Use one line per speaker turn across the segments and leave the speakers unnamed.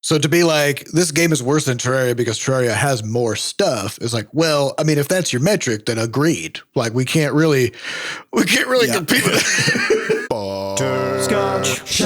So to be like, this game is worse than Terraria because Terraria has more stuff is like, well, I mean, if that's your metric, then agreed. Like, we can't really compete with it.
Butterscotch.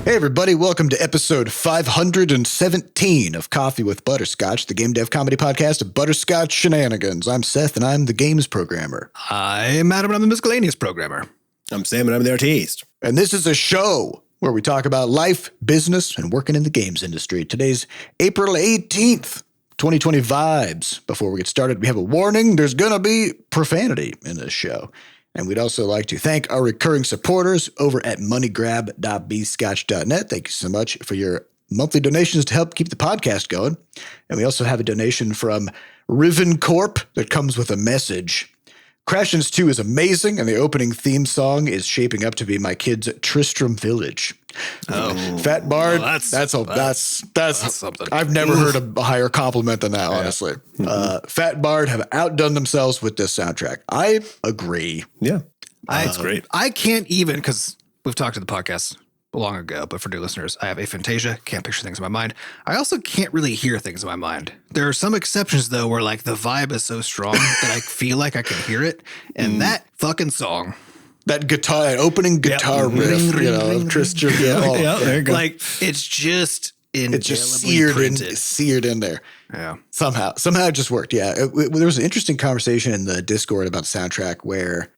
Hey, everybody. Welcome to episode 517 of Coffee with Butterscotch, the game dev comedy podcast of Butterscotch Shenanigans. I'm Seth, and I'm the games programmer.
I'm Adam, and I'm the miscellaneous programmer.
I'm Sam, and I'm the artiste.
And this is a show where we talk about life, business, and working in the games industry. Today's April 18th, 2020 vibes. Before we get started, we have a warning. There's going to be profanity in this show. And we'd also like to thank our recurring supporters over at moneygrab.bscotch.net. Thank you so much for your monthly donations to help keep the podcast going. And we also have a donation from Riven Corp that comes with a message. Crashlands 2 is amazing, and the opening theme song is shaping up to be my kids' Tristram Village.
Oh,
Fat Bard,
well,
that's
something.
I've never heard a higher compliment than that, honestly. Fat Bard have outdone themselves with this soundtrack. I agree.
Yeah, that's great.
I can't even, because we've talked to the podcast long ago, but for new listeners, I have aphantasia, can't picture things in my mind. I also can't really hear things in my mind. There are some exceptions, though, where like the vibe is so strong that I feel like I can hear it. And that fucking song.
That guitar, that opening guitar riff, Tristram.
There you go.
Like, it's just
It's just seared in there.
Yeah.
Somehow it just worked. Yeah. There was an interesting conversation in the Discord about the soundtrack where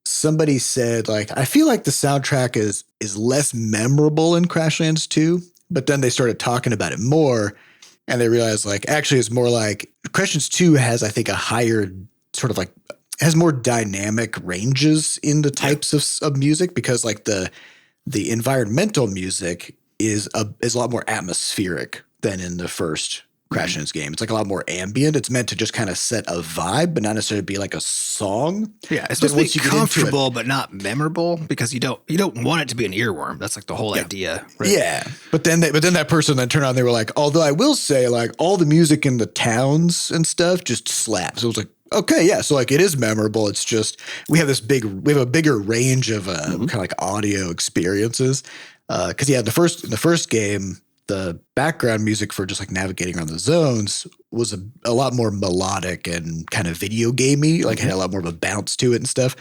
somebody said, like, I feel like the soundtrack is less memorable in Crashlands 2, but then they started talking about it more and they realized, like, actually it's more like Crashlands 2 has, I think, a higher sort of like, has more dynamic ranges in the types of music because like the environmental music is a lot more atmospheric than in the first Crashlands game. It's like a lot more ambient. It's meant to just kind of set a vibe, but not necessarily be like a song.
Yeah, it's supposed to be comfortable, but not memorable because you don't want it to be an earworm. That's like the whole idea. Right?
Yeah, but then that person then turned on. They were like, although I will say, like all the music in the towns and stuff just slaps. It was like, okay, yeah. So like it is memorable. It's just we have a bigger range of kind of like audio experiences. Because in the first game, the background music for just like navigating around the zones was a lot more melodic and kind of video gamey, like had a lot more of a bounce to it and stuff.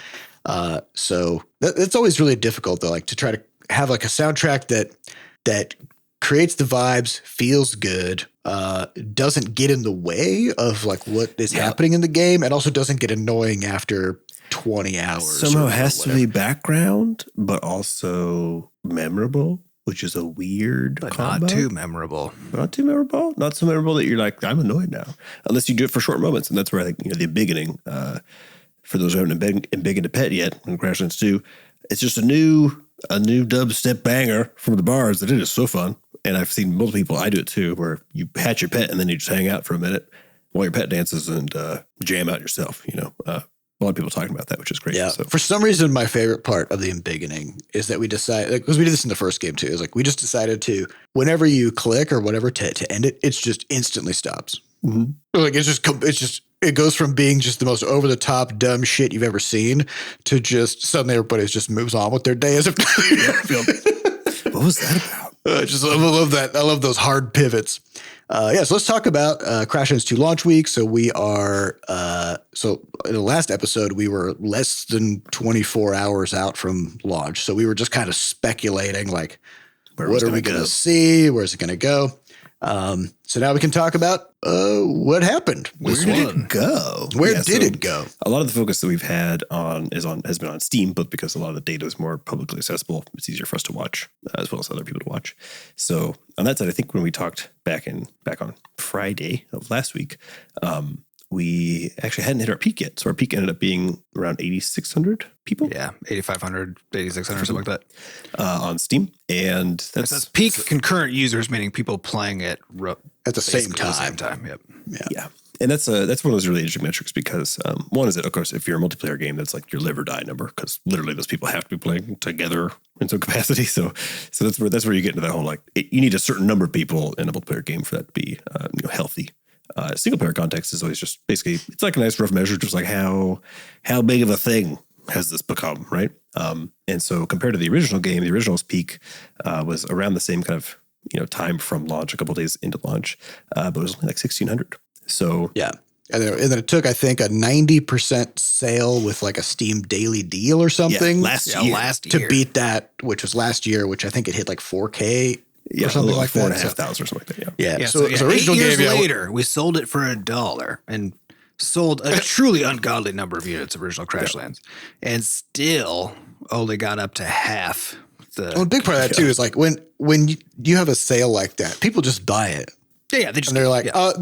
So it's always really difficult though, like to try to have like a soundtrack that creates the vibes, feels good, doesn't get in the way of like what is happening in the game, and also doesn't get annoying after 20 hours.
Somehow has to be background, but also memorable, which is a weird combo.
Not too memorable.
Not too memorable. Not so memorable that you're like, I'm annoyed now. Unless you do it for short moments. And that's where I think, the beginning, for those who haven't embiggened a pet yet in Crashlands 2, it's just a new dubstep banger from the bars that it is so fun. And I've seen multiple people, I do it too, where you hatch your pet and then you just hang out for a minute while your pet dances and jam out yourself, a lot of people talking about that, which is great.
Yeah.
So.
For some reason, my favorite part of the embiggening is that we decided, because we did this in the first game too, is like we just decided to, whenever you click or whatever to end it, it's just instantly stops. Mm-hmm. Like it goes from being just the most over the top dumb shit you've ever seen to just suddenly everybody just moves on with their day as if.
What was that about?
I love that. I love those hard pivots. So let's talk about Crashlands 2 launch week. So we are so in the last episode we were less than 24 hours out from launch. So we were just kind of speculating like what are we going to see? Where's it going to go? So now we can talk about what happened.
Where did it go?
Where did it go?
A lot of the focus that we've had has been on Steam, but because a lot of the data is more publicly accessible, it's easier for us to watch as well as other people to watch. So on that side, I think when we talked back on Friday of last week, we actually hadn't hit our peak yet. So our peak ended up being around 8,600 people.
Yeah, 8,500, 8,600, something like that.
On Steam. And
that's peak concurrent users, meaning people playing it
at the same time.
At the same time, yep.
Yeah. And that's one of those really interesting metrics because one is that, of course, if you're a multiplayer game, that's like your live or die number because literally those people have to be playing together in some capacity. So that's where you get into that whole like you need a certain number of people in a multiplayer game for that to be healthy. Single player context is always just basically it's like a nice rough measure, just like how big of a thing has this become, right? And so compared to the original game, the original's peak was around the same kind of time from launch, a couple days into launch, but it was only like 1,600. So
yeah. And then it took, I think, a 90% sale with like a Steam daily deal or something
last year
to beat that, which was last year, which I think it hit like 4K or something like that.
4,500 or something like that.
Yeah.
So original 8 years
game
later, we sold it for $1 and sold a truly ungodly number of units of original Crashlands, and still only got up to half.
A big part of that too is like when you have a sale like that, people just buy it.
Yeah, they just,
and they're like, I'll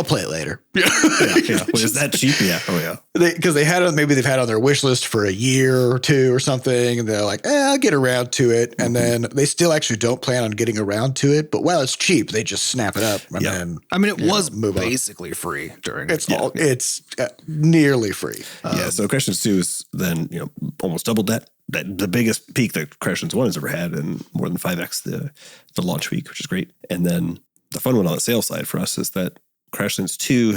play it later.
Yeah. Well, is that cheap? Yeah. Oh yeah.
Because they've had it on their wish list for a year or two or something, and they're like, I'll get around to it, and then they still actually don't plan on getting around to it. But while it's cheap, they just snap it up and then.
I mean, it was basically free during.
It's nearly free.
So Crashlands 2 is then almost doubled that. The biggest peak that Crashlands 1 has ever had, and more than 5x the launch week, which is great. And then the fun one on the sales side for us is that Crashlands 2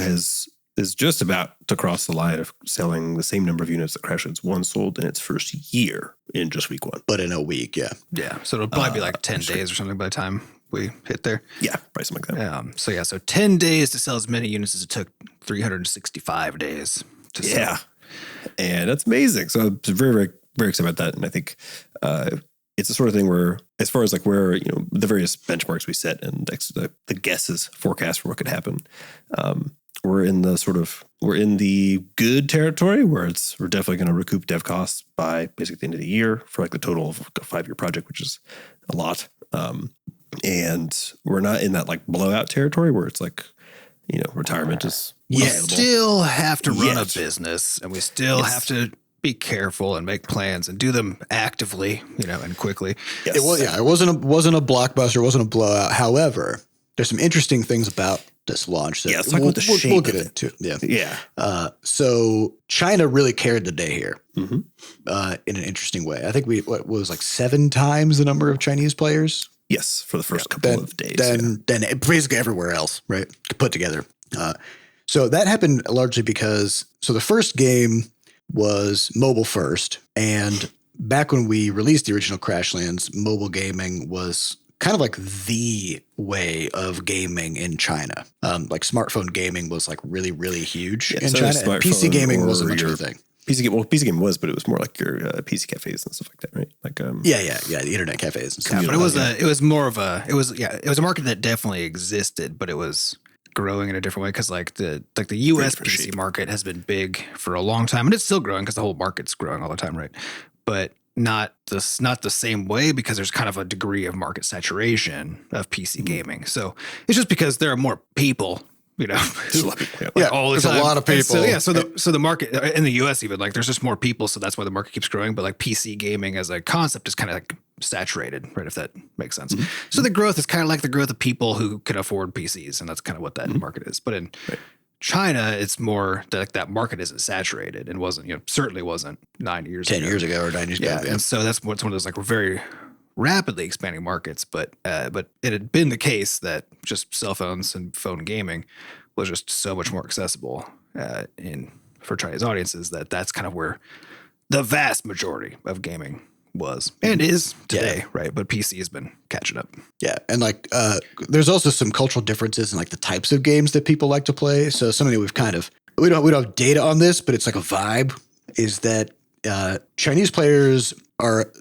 is just about to cross the line of selling the same number of units that Crashlands 1 sold in its first year in just week 1.
But in a week, yeah.
Yeah, so it'll probably be like 10 days or something by the time we hit there.
Yeah, probably something like
that. So 10 days to sell as many units as it took 365 days to sell. Yeah,
and that's amazing. So I'm very, very, very excited about that. And I think it's the sort of thing where, as far as like where, the various benchmarks we set and the guesses, forecast for what could happen, we're in the good territory where we're definitely going to recoup dev costs by basically the end of the year for like the total of a 5-year project, which is a lot. And we're not in that like blowout territory where it's like, retirement is.
We still have to run a business, and we still have to be careful and make plans and do them actively, and quickly.
Yes. It wasn't a blockbuster. It wasn't a blowout. However, there's some interesting things about this launch that
let's talk about the shape
we'll get into. Yeah. So China really carried the day here in an interesting way. I think what was like 7 times the number of Chinese players.
Yes, for the first couple of days.
Then basically everywhere else, right, put together. So that happened largely because the first game was mobile first, and back when we released the original Crashlands, mobile gaming was kind of like the way of gaming in China. Like smartphone gaming was like really, really huge in China, and PC gaming wasn't much of a thing.
PC game was, but it was more like your PC cafes and stuff like that, right? Like
the internet cafes and stuff.
Yeah, but it was a market that definitely existed, but it was growing in a different way because like the US PC market has been big for a long time, and it's still growing because the whole market's growing all the time, right? But not the same way because there's kind of a degree of market saturation of PC gaming. So it's just because there are more people, all the time.
A lot of people.
So the market in the US even like there's just more people, so that's why the market keeps growing. But like PC gaming as a concept is kind of like saturated, right? If that makes sense. So the growth is kind of like the growth of people who can afford PCs, and that's kind of what that market is. But in China, it's more like that market isn't saturated and wasn't, certainly wasn't 10 years ago
or 9 years ago.
Yeah. And so that's one of those like very rapidly expanding markets. But it had been the case that just cell phones and phone gaming was just so much more accessible for Chinese audiences that's kind of where the vast majority of gaming was and is today, right? But PC has been catching up.
Yeah, and like there's also some cultural differences in like the types of games that people like to play. So something that we don't have data on this, but it's like a vibe is that Chinese players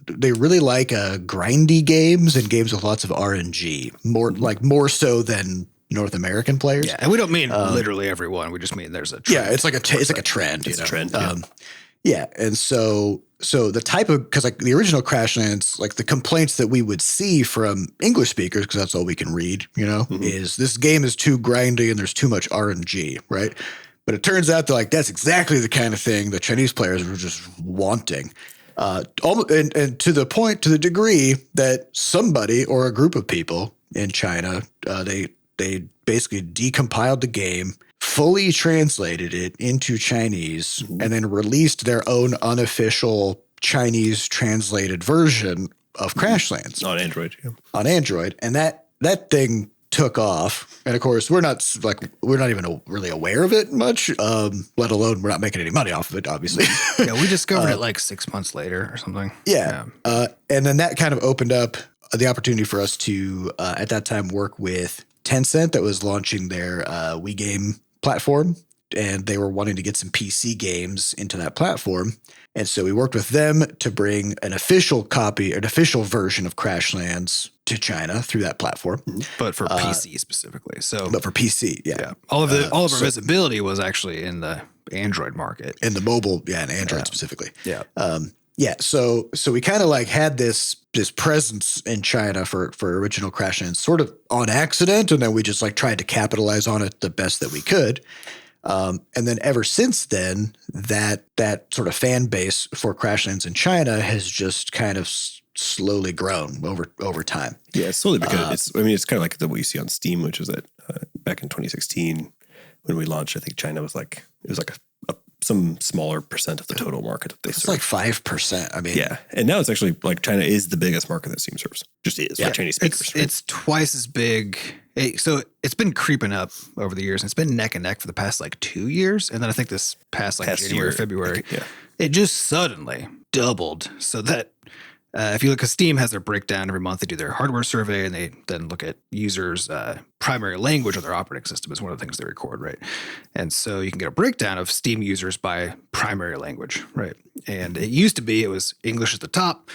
they really like grindy games and games with lots of RNG, more so than North American players.
Yeah, and we don't mean literally everyone. We just mean there's a trend.
Yeah, it's like a trend.
It's a trend.
Yeah, and so the type of because like the original Crashlands, like the complaints that we would see from English speakers, because that's all we can read, is this game is too grindy and there's too much RNG, right? But it turns out that that's exactly the kind of thing that Chinese players were just wanting, and to the degree that somebody or a group of people in China, they basically decompiled the game, fully translated it into Chinese, and then released their own unofficial Chinese translated version of Crashlands
on Android. Yeah.
On Android, and that thing took off. And of course, we're not even really aware of it much, let alone we're not making any money off of it, obviously.
Yeah, we discovered it like 6 months later or something.
Yeah. And then that kind of opened up the opportunity for us to, at that time, work with Tencent that was launching their Wii game platform. And they were wanting to get some PC games into that platform. And so we worked with them to bring an official version of Crashlands to China through that platform.
But for PC specifically.
But for PC, yeah.
All of our visibility was actually in the Android market.
In the mobile, and Android specifically.
Yeah.
So we kind of like had this presence in China for original Crashlands sort of on accident. And then we just like tried to capitalize on it the best that we could. And then ever since then, that sort of fan base for Crashlands in China has just kind of slowly grown over time.
Yeah, slowly because it's kind of like what you see on Steam, which is that back in 2016 when we launched, I think China was like some smaller percent of the total market that they serve.
It's like 5%. I mean,
yeah, and now it's actually like China is the biggest market that Steam serves. Just is for Chinese speakers.
It's twice as big. So it's been creeping up over the years. And it's been neck and neck for the past like 2 years, and then I think this past January, February, it just suddenly doubled. So that if you look at Steam has their breakdown every month, they do their hardware survey, and they then look at users' primary language of their operating system is one of the things they record, right? And so you can get a breakdown of Steam users by primary language, right? And it used to be it was English at the top,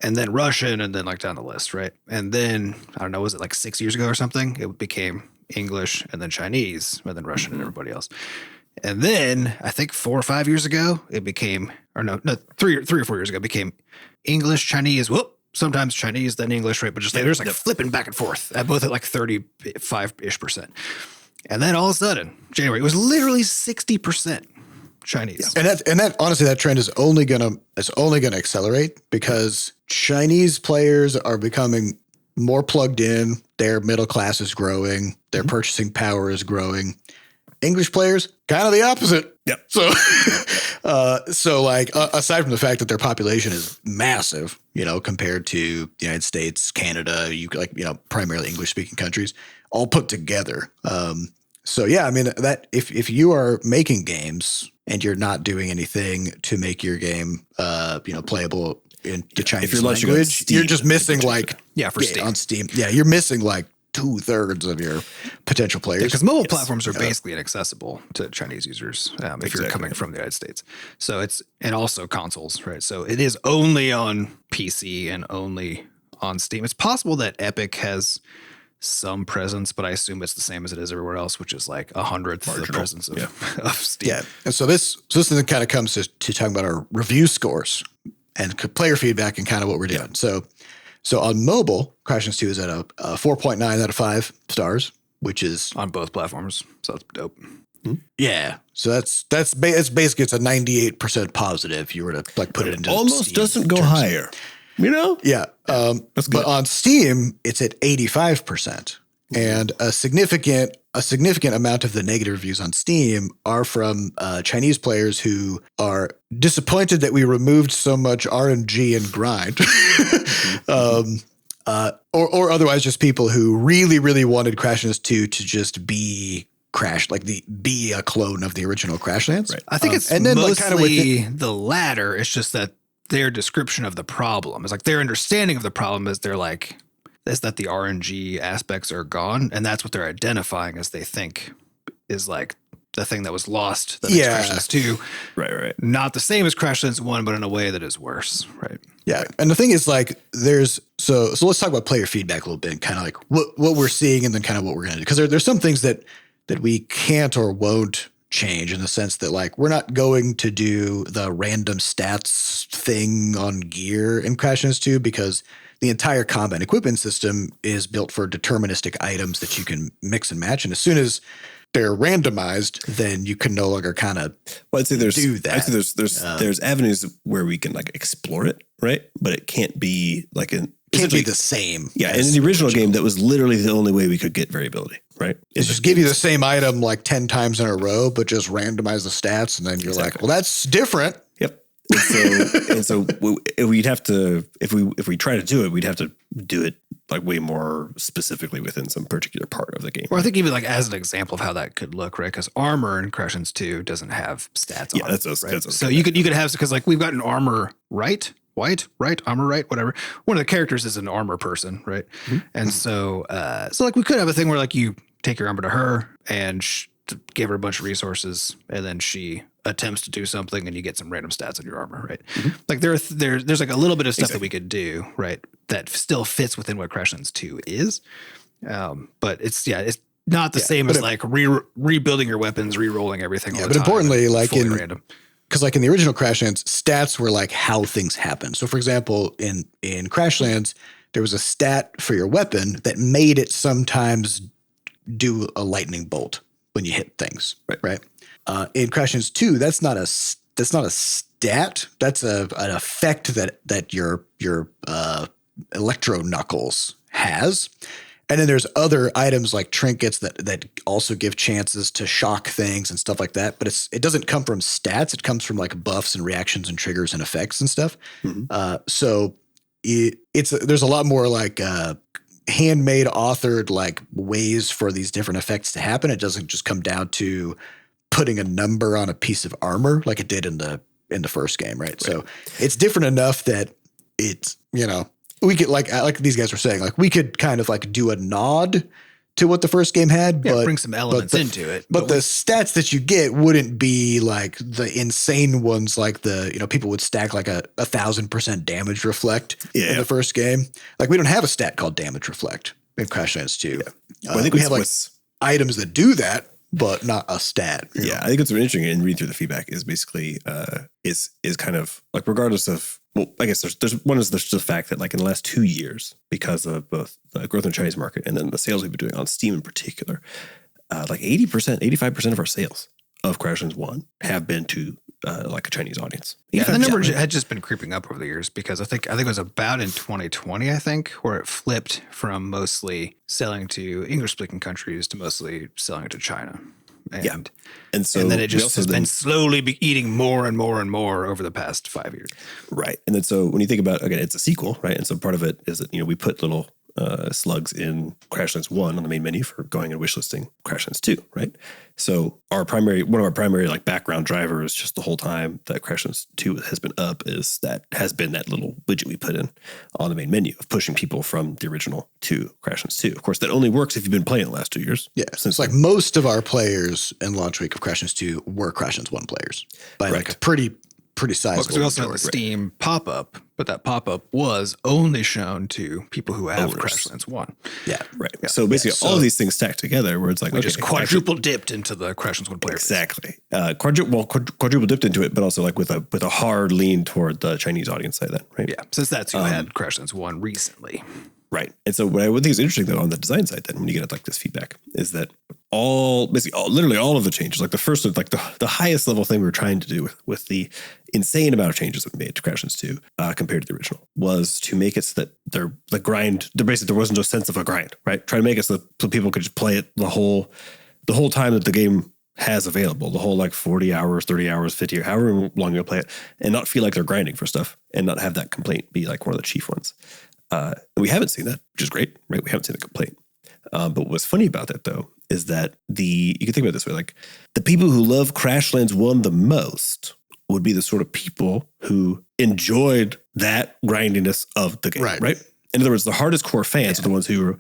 and then Russian, and then like down the list, right? And then, I don't know, was it like 6 years ago or something? It became English, and then Chinese, and then Russian, and everybody else. And then I think 4 or 5 years ago, it became, or no, 3 or 4 years ago, it became English, Chinese, sometimes Chinese, then English, right? But just there's like flipping back and forth at both at like 35-ish%. And then all of a sudden, January, it was literally 60% Chinese.
And that honestly, that trend is only gonna accelerate because Chinese players are becoming more plugged in. Their middle class is growing. Their purchasing power is growing. English players, kind of the opposite.
Yep.
So aside from the fact that their population is massive, compared to the United States, Canada, primarily English speaking countries, all put together. So yeah, I mean that if you are making games and you're not doing anything to make your game, playable in the Chinese language, you're just missing
Steam.
On Steam. Yeah, you're missing like 2/3 of your potential players.
Because mobile platforms are basically inaccessible to Chinese users if you're coming from the United States. So and also consoles, right? So it is only on PC and only on Steam. It's possible that Epic has some presence, but I assume it's the same as it is everywhere else, which is like 100th of the presence of Steam.
Yeah. And so this then kind of comes to talking about our review scores and player feedback and kind of what we're doing. So on mobile, Crashlands 2 is at a 4.9 out of 5 stars, which is
on both platforms. So that's dope.
Yeah. So it's basically it's a 98% positive if you were to like put it into
almost Steam doesn't go terms. Higher. Yeah.
But on Steam, it's at 85%. And a significant amount of the negative reviews on Steam are from Chinese players who are disappointed that we removed so much RNG and grind, or otherwise just people who really, really wanted Crashlands 2 to just be be a clone of the original Crashlands.
Right. I think it's and then mostly the latter. It's just that their description of the problem is like their understanding of the problem is is that the RNG aspects are gone, and that's what they're identifying as they think is like the thing that was lost. That Crashlands 2,
right.
Not the same as Crashlands 1, but in a way that is worse, right?
Yeah, and the thing is, like, so let's talk about player feedback a little bit, kind of like what we're seeing, and then kind of what we're gonna do, because there's some things that we can't or won't change in the sense that like we're not going to do the random stats thing on gear in Crashlands 2 because the entire combat equipment system is built for deterministic items that you can mix and match. And as soon as they're randomized, then you can no longer kind of do that.
I'd say there's avenues where we can like explore it, right? But it can't be like
can't be the same.
Yeah, in the original game, that was literally the only way we could get variability, right?
It's just give you the same item like 10 times in a row, but just randomize the stats, and then you're like, well, that's different.
Yep. And so we'd have to, if we try to do it, we'd have to do it like way more specifically within some particular part of the game.
Or I think even like as an example of how that could look, right? Because armor in Crashlands 2 doesn't have stats on it. Right? So you could have, because like we've got an armor armor right, whatever. One of the characters is an armor person, right? Mm-hmm. And so like we could have a thing where like you take your armor to her and give her a bunch of resources, and then she attempts to do something, and you get some random stats on your armor, right? Mm-hmm. Like there's like a little bit of stuff that we could do, right, that still fits within what Crashlands 2 is, but it's not the same as like rebuilding your weapons, re-rolling everything. All the
but
time,
importantly, like in
random.
Because like in the original Crashlands, stats were like how things happen. So for example, in Crashlands, there was a stat for your weapon that made it sometimes do a lightning bolt when you hit things, right? In Crashlands 2, that's not a stat. That's an effect that your electro knuckles has. And then there's other items like trinkets that also give chances to shock things and stuff like that. But it doesn't come from stats. It comes from like buffs and reactions and triggers and effects and stuff. Mm-hmm. So there's a lot more like handmade, authored like ways for these different effects to happen. It doesn't just come down to putting a number on a piece of armor like it did in the first game, right? So it's different enough that it's, we could like these guys were saying, like we could kind of like do a nod to what the first game had, but
bring some elements into it.
But the stats that you get wouldn't be like the insane ones, like people would stack like a 1,000% damage reflect in the first game. Like we don't have a stat called damage reflect in Crashlands 2. Yeah. I think we have like items that do that, but not a stat.
Yeah, I think it's really interesting in reading through the feedback is basically is kind of like regardless of, well, I guess there's just the fact that like in the last 2 years, because of both the growth in the Chinese market and then the sales we've been doing on Steam in particular, like 80%, 85% of our sales of Crashlands 1 have been to like a Chinese audience.
Yeah, the number had just been creeping up over the years because I think it was about in 2020, I think, where it flipped from mostly selling to English-speaking countries to mostly selling to China. And then it just has been slowly eating more and more and more over the past 5 years.
Right. And then so when you think about, again, it's a sequel, right? And so part of it is that, we put little slugs in Crashlands 1 on the main menu for going and wishlisting Crashlands 2, right? So one of our primary like background drivers just the whole time that Crashlands 2 has been up has been that little widget we put in on the main menu of pushing people from the original to Crashlands 2. Of course, that only works if you've been playing the last 2 years.
Yeah. So it's like most of our players in launch week of Crashlands 2 were Crashlands 1 players by like a pretty sizable.
Because we also had the Steam pop-up, but that pop-up was only shown to people who have Crashlands 1.
Yeah, right. Yeah. So basically all of these things stacked together where it's like,
just quadruple dipped into the Crashlands 1 player.
Exactly. Quadruple dipped into it, but also like with a hard lean toward the Chinese audience side then, right?
Yeah, since that's who had Crashlands 1 recently.
Right. And so what I would think is interesting though on the design side then when you get like this feedback is that literally all of the changes, like the first, like the highest level thing we were trying to do with the insane amount of changes that we made to Crashlands 2 compared to the original was to make it so that there wasn't no sense of a grind, right? Try to make it so people could just play it the whole time that the game has available, the whole like 40 hours, 30 hours, 50 hours, however long you'll play it, and not feel like they're grinding for stuff and not have that complaint be like one of the chief ones. We haven't seen that, which is great, right? We haven't seen a complaint. But what's funny about that, though, is that you can think about it this way, like the people who love Crashlands 1 the most would be the sort of people who enjoyed that grindiness of the game, right? In other words, the hardest core fans are the ones who,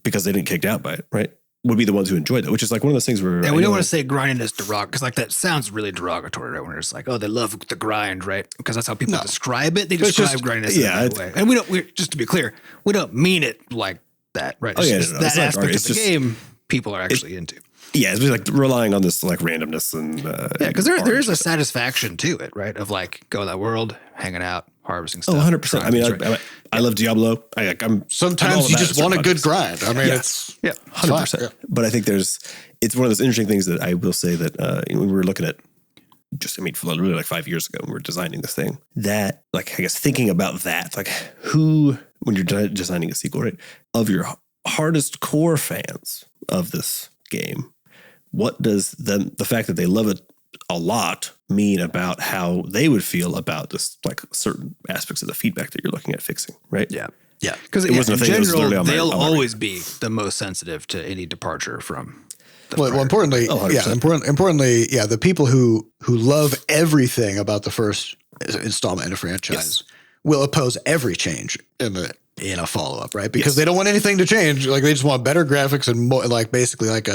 because they didn't get kicked out by it, right? Would be the ones who enjoyed it, which is like one of those things where...
And we don't want to say grinding is derogatory, because like that sounds really derogatory, right? When it's like, oh, they love the grind, right? Because that's how people describe it. They describe grindiness in that way. And just to be clear, we don't mean it like that, right? It's that aspect of the game people are actually into.
Yeah, it's like relying on this like randomness and...
because there is a satisfaction to it, right? Of like going that world, hanging out, harvesting stuff.
100%. I mean, I love Diablo.
Sometimes you just want a good grind. I mean, it's
100%. Yeah. But I think it's one of those interesting things that I will say that when we were looking at really like 5 years ago when we were designing this thing, that like, I guess thinking about that, like when you're designing a sequel, right, of your hardest core fans of this game, what does the fact that they love it a lot mean about how they would feel about this, like certain aspects of the feedback that you're looking at fixing, right?
Yeah.
Yeah.
Because
It wasn't a
in
thing that was
general,
literally on my-
they'll
on my
always be the most sensitive to any departure from the
Well,
prior.
importantly,
Oh, 100%.
importantly, the people who love everything about the first installment in a franchise will oppose every change in a follow up, right? Because they don't want anything to change. Like they just want better graphics and more, like basically like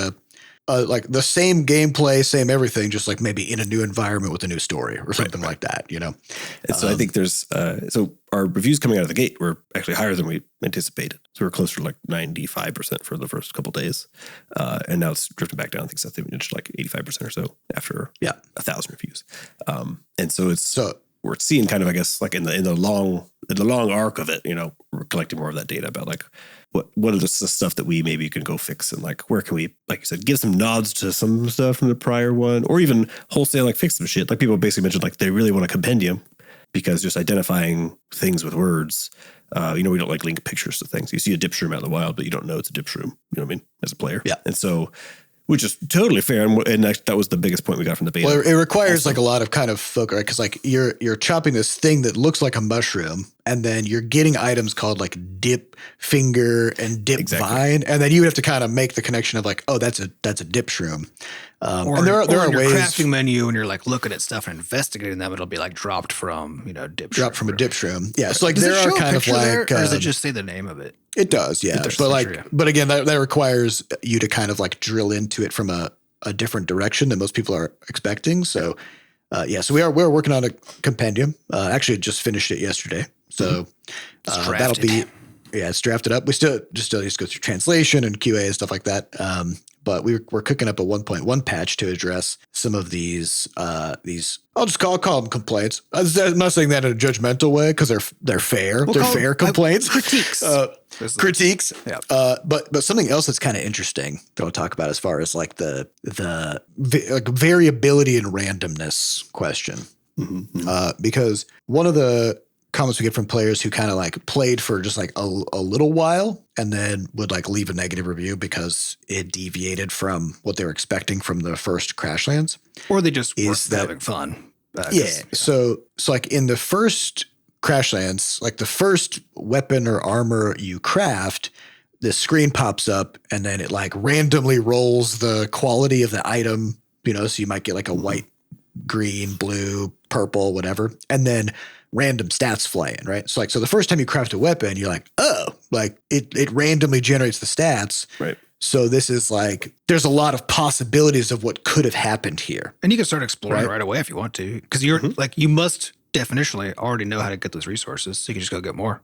like the same gameplay, same everything, just like maybe in a new environment with a new story or something like that, you know?
And so I think there's so our reviews coming out of the gate were actually higher than we anticipated. So we're closer to like 95% for the first couple of days, and now it's drifting back down. I think it's like 85% or so after 1,000 reviews. And so we're seeing kind of, I guess, like in the long arc of it, you know, we're collecting more of that data about like what are the stuff that we maybe can go fix, and like where can we, like you said, give some nods to some stuff from the prior one, or even wholesale like fix some shit. Like people basically mentioned like they really want a compendium because just identifying things with words, you know, we don't like link pictures to things. You see a dip shroom out in the wild, but you don't know it's a dip shroom. You know what I mean? As a player.
Yeah.
And so, which is totally fair. And that was the biggest point we got from the beta.
Well, it requires like a lot of kind of focus, right? Because like you're chopping this thing that looks like a mushroom, and then you're getting items called like dip finger and dip vine, and then you have to kind of make the connection of like, oh, that's a dip shroom. And there are
your
ways
crafting menu, and you're like looking at stuff and investigating them. It'll be like dropped from dip
dropped from a dip shroom. Yeah, so like
Does
there
it show
are
a
kind of
picture there,
like,
or does it just say the name of it?
It does, yeah.
There's
But
a
like,
picture, yeah.
but again, that requires you to kind of like drill into it from a different direction than most people are expecting. So, so we're working on a compendium. Actually, just finished it yesterday. So that'll be it's drafted up. We still just need to go through translation and QA and stuff like that. But we're cooking up a 1.1 patch to address some of these I'll call them complaints. I'm not saying that in a judgmental way because they're fair. They're fair complaints.
Critiques.
Critiques.
Yeah.
But something else that's kind of interesting that I'll talk about as far as like the like variability and randomness question. Because one of the comments we get from players who kind of like played for just like a little while and then would like leave a negative review because it deviated from what they were expecting from the first Crashlands.
Or they just were having fun.
So like in the first Crashlands, like the first weapon or armor you craft, the screen pops up and then it like randomly rolls the quality of the item, you know, so you might get like a white, green, blue, purple, whatever. And then random stats fly in, right? So the first time you craft a weapon, you're like, oh, like it randomly generates the stats.
Right.
So this is like, there's a lot of possibilities of what could have happened here.
And you can start exploring right away if you want to, because you're like, you must definitionally already know how to get those resources. So you can just go get more.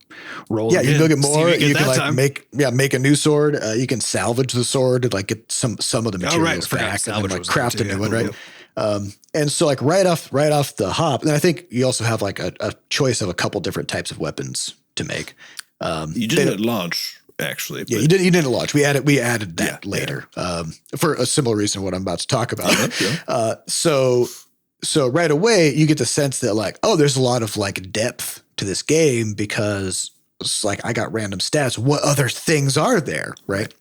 Roll.
Yeah, you can go get more. You can like
time.
make a new sword. You can salvage the sword to like get some of the materials back and then like craft a new one, right? And so like right off the hop, and I think you also have like a choice of a couple different types of weapons to make.
You didn't at launch, actually.
Yeah, you didn't launch. We added that later for a similar reason what I'm about to talk about. So right away you get the sense that like, oh, there's a lot of like depth to this game because it's like I got random stats. What other things are there, right?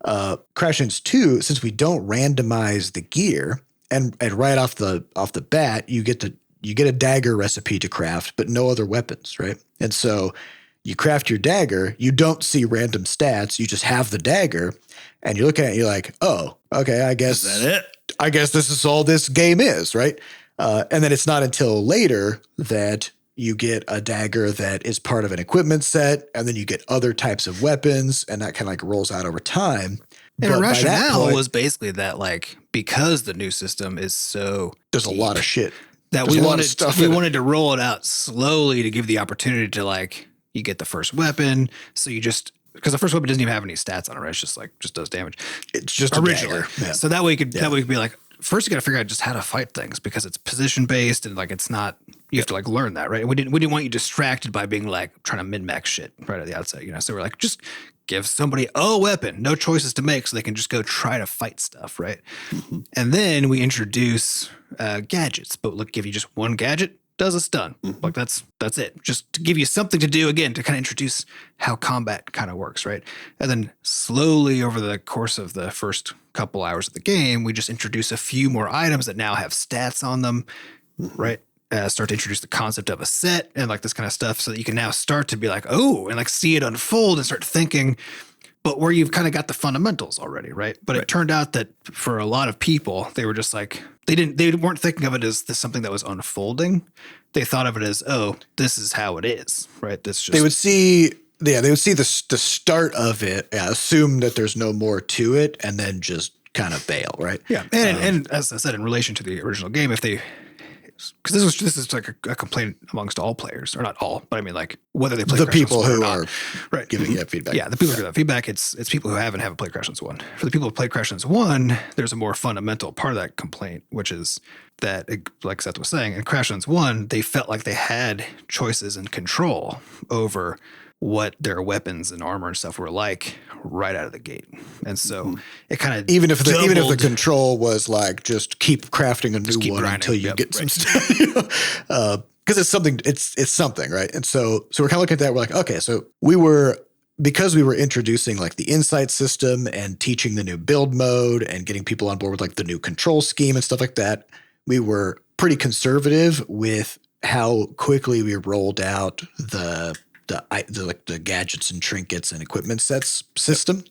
Crashlands 2, since we don't randomize the gear, and right off the bat, you get a dagger recipe to craft, but no other weapons, right? And so you craft your dagger, you don't see random stats, you just have the dagger, and you're looking at it, you're like, oh, okay, I guess
Is that it?
I guess this is all this game is, right? And then it's not until later that you get a dagger that is part of an equipment set, and then you get other types of weapons, and that kind of like rolls out over time.
And a rationale was basically that, like, because the new system is so
there's a lot of shit
that we wanted to roll it out slowly to give the opportunity to like you get the first weapon, so you just because the first weapon doesn't even have any stats on it, right? It's just does damage.
It's just
originally,
a dagger. Yeah.
So that way you could be like, first you got to figure out just how to fight things because it's position based and like it's not. You have to like learn that, right? We didn't want you distracted by being like trying to min-max shit right at the outset, you know. So we're like, just give somebody a weapon, no choices to make, so they can just go try to fight stuff, right? And then we introduce gadgets, but give you just one gadget does a stun. Like that's it. Just to give you something to do, again, to kind of introduce how combat kind of works, right? And then slowly over the course of the first couple hours of the game, we just introduce a few more items that now have stats on them, right? Start to introduce the concept of a set and like this kind of stuff, so that you can now start to be like, oh, and like see it unfold and start thinking, but where you've kind of got the fundamentals already, right? But it turned out that for a lot of people, they were just like, they weren't thinking of it as this something that was unfolding. They thought of it as, oh, this is how it is, right? This just,
they would see the start of it, assume that there's no more to it, and then just kind of bail, right?
Yeah. And as I said, in relation to the original game, if they, because this is like a complaint amongst all players, or not all, but I mean like whether they play
the
Crashlands
people who
or
are
not.
giving you that feedback.
Yeah, the people who give that feedback, it's people who haven't played Crashlands 1. For the people who played Crashlands 1, there's a more fundamental part of that complaint, which is that, like Seth was saying, in Crashlands 1, they felt like they had choices and control over what their weapons and armor and stuff were like right out of the gate. And so it kind of
even if the control was like just keep crafting a new one
grinding
until you get some stuff, because it's something, right? And so we're kind of looking at that. We're like, okay, so because we were introducing like the insight system and teaching the new build mode and getting people on board with like the new control scheme and stuff like that, we were pretty conservative with how quickly we rolled out the gadgets and trinkets and equipment sets system.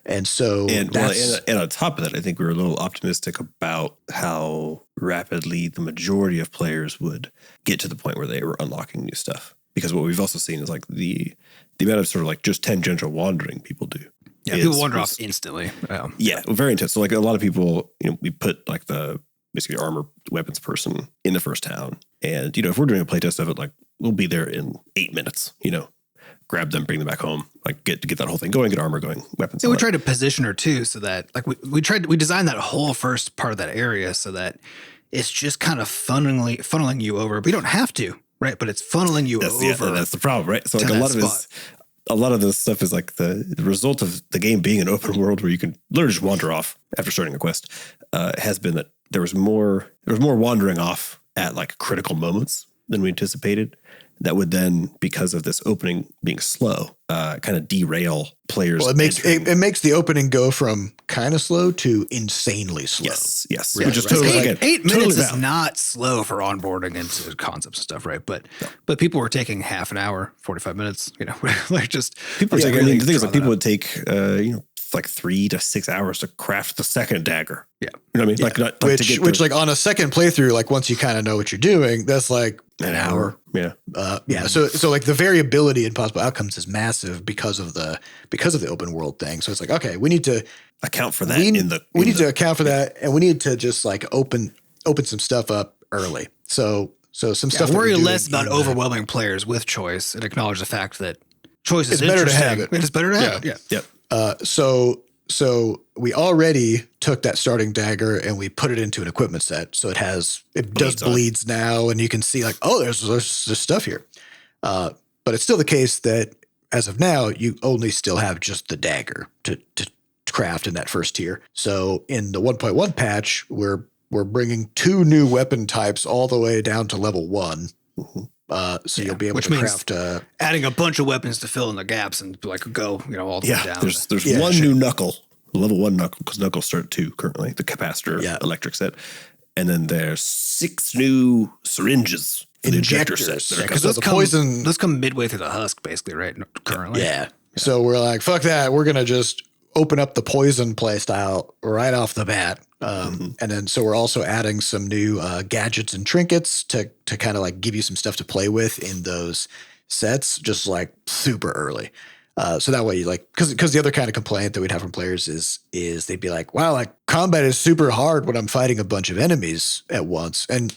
And so
and on top of that, I think we were a little optimistic about how rapidly the majority of players would get to the point where they were unlocking new stuff. Because what we've also seen is like the amount of sort of like just tangential wandering people do.
Yeah, people wander off instantly.
Yeah, very intense. So like a lot of people, we put like the basically armor weapons person in the first town. And, if we're doing a playtest of it, like we'll be there in 8 minutes, grab them, bring them back home, like get that whole thing going, get armor going, weapons.
Yeah, we tried to position her too, so that like we designed that whole first part of that area so that it's just kind of funneling you over. But you don't have to, right? But it's funneling you over.
Yeah, that's the problem, right? So like a lot of this stuff is like the result of the game being an open world where you can literally just wander off after starting a quest, has been that there was more wandering off at like critical moments than we anticipated. That would then, because of this opening being slow, kind of derail players.
Well, it makes the opening go from kind of slow to insanely slow.
Yes.
Right,
Which is totally
eight minutes
totally
is
valid.
Not slow for onboarding into concepts and stuff, right? But people were taking half an hour, 45 minutes, like just
people are taking.
Really
the thing is, like people would take, like 3 to 6 hours to craft the second dagger.
Yeah,
you know what I mean.
Yeah.
Like
which like on a second playthrough, like once you kind of know what you're doing, that's like
an hour. Yeah.
So like the variability in possible outcomes is massive because of the open world thing. So it's like, okay, we need to
account for that.
We need to account for that, and we need to just like open some stuff up early. So some stuff.
Worry less about overwhelming players with choice and acknowledge the fact that choice is
better to have it.
It's better to have it.
Yeah.
So we already took that starting dagger and we put it into an equipment set. So it does bleeds now, and you can see like, oh, there's stuff here. But it's still the case that as of now, you only still have just the dagger to craft in that first tier. So in the 1.1 patch, we're bringing 2 new weapon types all the way down to level 1. Mm-hmm. So you'll be able to craft
adding a bunch of weapons to fill in the gaps and like go, all the way down.
There's one new knuckle, level 1 knuckle, because knuckles start at 2 currently, the capacitor electric set. And then there's 6 new syringes for the injector set.
Because those come midway through the husk, basically, right? Currently.
Yeah. So we're like, fuck that. We're going to just open up the poison play style right off the bat. And then so we're also adding some new gadgets and trinkets to kind of like give you some stuff to play with in those sets, just like super early. So that way you like, because the other kind of complaint that we'd have from players is they'd be like, wow, like combat is super hard when I'm fighting a bunch of enemies at once. And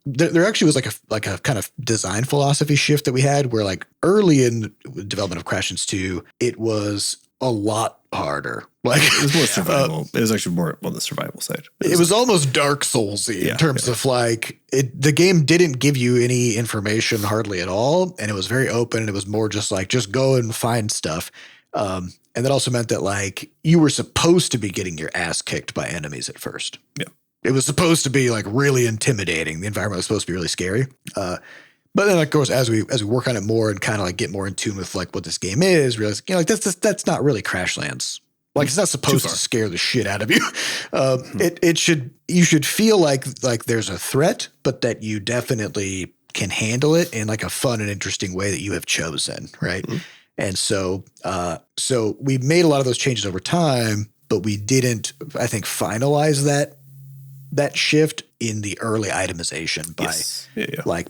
there actually was like a kind of design philosophy shift that we had where like early in development of Crashlands 2, it was a lot harder. Like
it was more survival. It was actually more on the survival side.
It was almost Dark Soulsy in terms of like the game didn't give you any information hardly at all, and it was very open. And it was more just like just go and find stuff. And that also meant that like you were supposed to be getting your ass kicked by enemies at first.
Yeah.
it was supposed to be like really intimidating. The environment was supposed to be really scary. But then, of course, as we work on it more and kind of like get more in tune with like what this game is, realize like that's not really Crashlands. Like it's not supposed to scare the shit out of you. You should feel like there's a threat, but that you definitely can handle it in like a fun and interesting way that you have chosen, right? Mm-hmm. And so we made a lot of those changes over time, but we didn't, I think, finalize that shift in the early itemization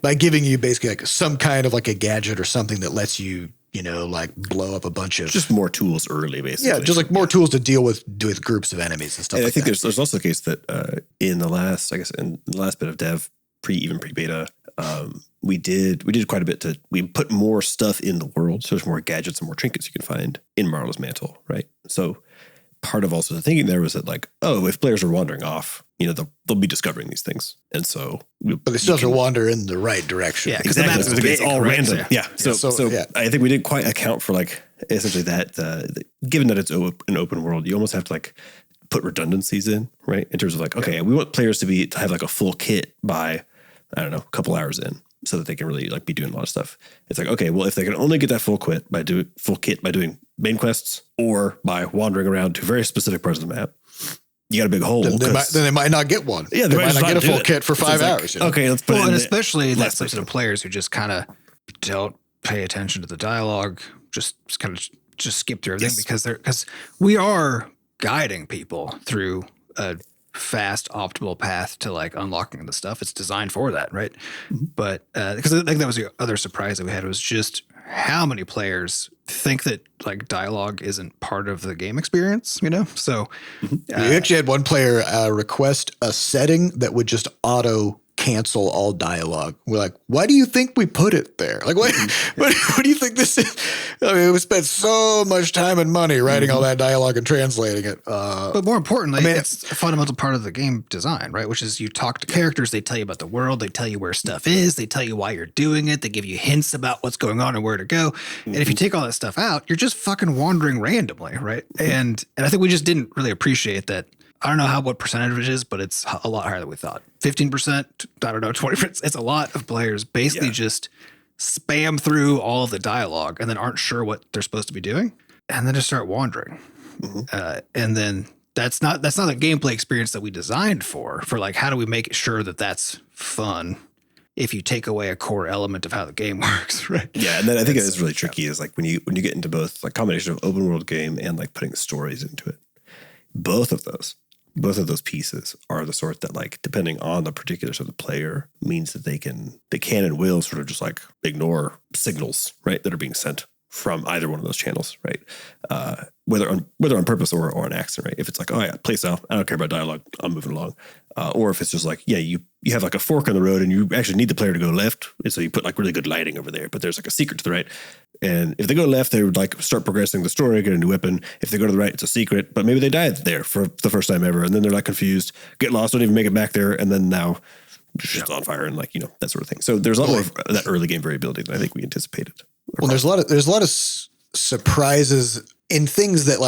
by giving you basically like some kind of like a gadget or something that lets you, like blow up a bunch of
just more tools early, basically.
Yeah, just like more tools to deal with groups of enemies and stuff. And I think
there's also the case that in the last bit of dev, pre-beta, we did quite a bit we put more stuff in the world, so there's more gadgets and more trinkets you can find in Marla's Mantle, right? So part of also the thinking there was that like, if players are wandering off, they'll be discovering these things, and so
but they still have to wander in the right direction.
Yeah, exactly. It's all random. Yeah. So I think we didn't quite account for like essentially that. Given that it's an open world, you almost have to like put redundancies in, right? In terms of like, okay, we want players to have like a full kit by, I don't know, a couple hours in, so that they can really like be doing a lot of stuff. It's like, okay, well, if they can only get that full kit by doing main quests or by wandering around to very specific parts of the map, you got a big hole.
Then they might not get one. Yeah, they might not get a full kit for 5 hours.
Okay, let's put it in. And especially that subset of players who just kind of don't pay attention to the dialogue, just skip through everything because we are guiding people through a fast, optimal path to like unlocking the stuff. It's designed for that, right? Mm-hmm. But because I think that was the other surprise that we had was just how many players think that like dialogue isn't part of the game experience, So
we actually had one player request a setting that would just auto cancel all dialogue. We're like, why do you think we put it there? Like, what do you think this is? I mean, we spent so much time and money writing all that dialogue and translating it.
But more importantly, it's a fundamental part of the game design, right? Which is you talk to characters, they tell you about the world, they tell you where stuff is, they tell you why you're doing it, they give you hints about what's going on and where to go. And if you take all that stuff out, you're just fucking wandering randomly, right? And I think we just didn't really appreciate that. I don't know what percentage it is, but it's a lot higher than we thought. 15%, I don't know, 20%. It's a lot of players basically just spam through all of the dialogue and then aren't sure what they're supposed to be doing and then just start wandering. Mm-hmm. And then that's not the gameplay experience that we designed for like, how do we make sure that that's fun if you take away a core element of how the game works, right?
Yeah, and then I think it is really tricky is like when you get into both like combination of open world game and like putting stories into it. Both of those pieces are the sort that, like, depending on the particulars of the player, means that they can and will sort of just like ignore signals, right, that are being sent from either one of those channels, right? Whether on purpose or on accident, right? If it's like, oh yeah, play south, I don't care about dialogue, I'm moving along. Or if it's just like, yeah, you have like a fork on the road and you actually need the player to go left, and so you put like really good lighting over there, but there's like a secret to the right. And if they go left, they would like start progressing the story, get a new weapon. If they go to the right, it's a secret, but maybe they died there for the first time ever, and then they're like confused, get lost, don't even make it back there, and then now shit's on fire and like, that sort of thing. So there's a lot more of that early game variability than I think we anticipated.
Well, there's a lot of surprises in things that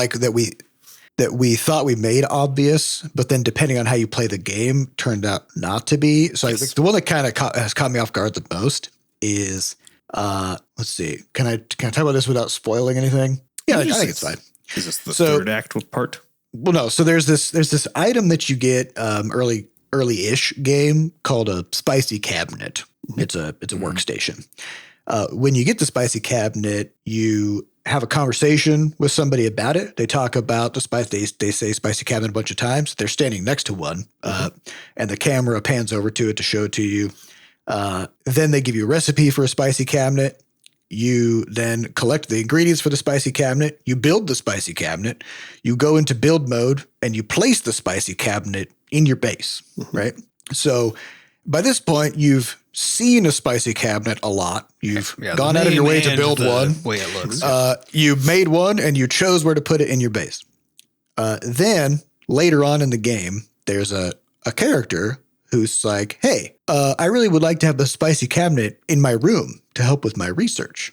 we thought we made obvious, but then depending on how you play the game, turned out not to be. So I think the one that kind of has caught me off guard the most is, let's see, can I talk about this without spoiling anything? Yeah, I think it's fine.
Is this the third act part?
Well, no. So there's this item that you get early-ish game called a spicy cabinet. It's a workstation. When you get the spicy cabinet, you have a conversation with somebody about it. They talk about the spice. They say spicy cabinet a bunch of times. They're standing next to one, and the camera pans over to it to show it to you. Then they give you a recipe for a spicy cabinet. You then collect the ingredients for the spicy cabinet. You build the spicy cabinet. You go into build mode and you place the spicy cabinet in your base, right? So by this point, you've seen a spicy cabinet a lot. You've gone out of your way to build one.
Way it looks.
You made one and you chose where to put it in your base. Then later on in the game, there's a character who's like, hey, I really would like to have the spicy cabinet in my room to help with my research.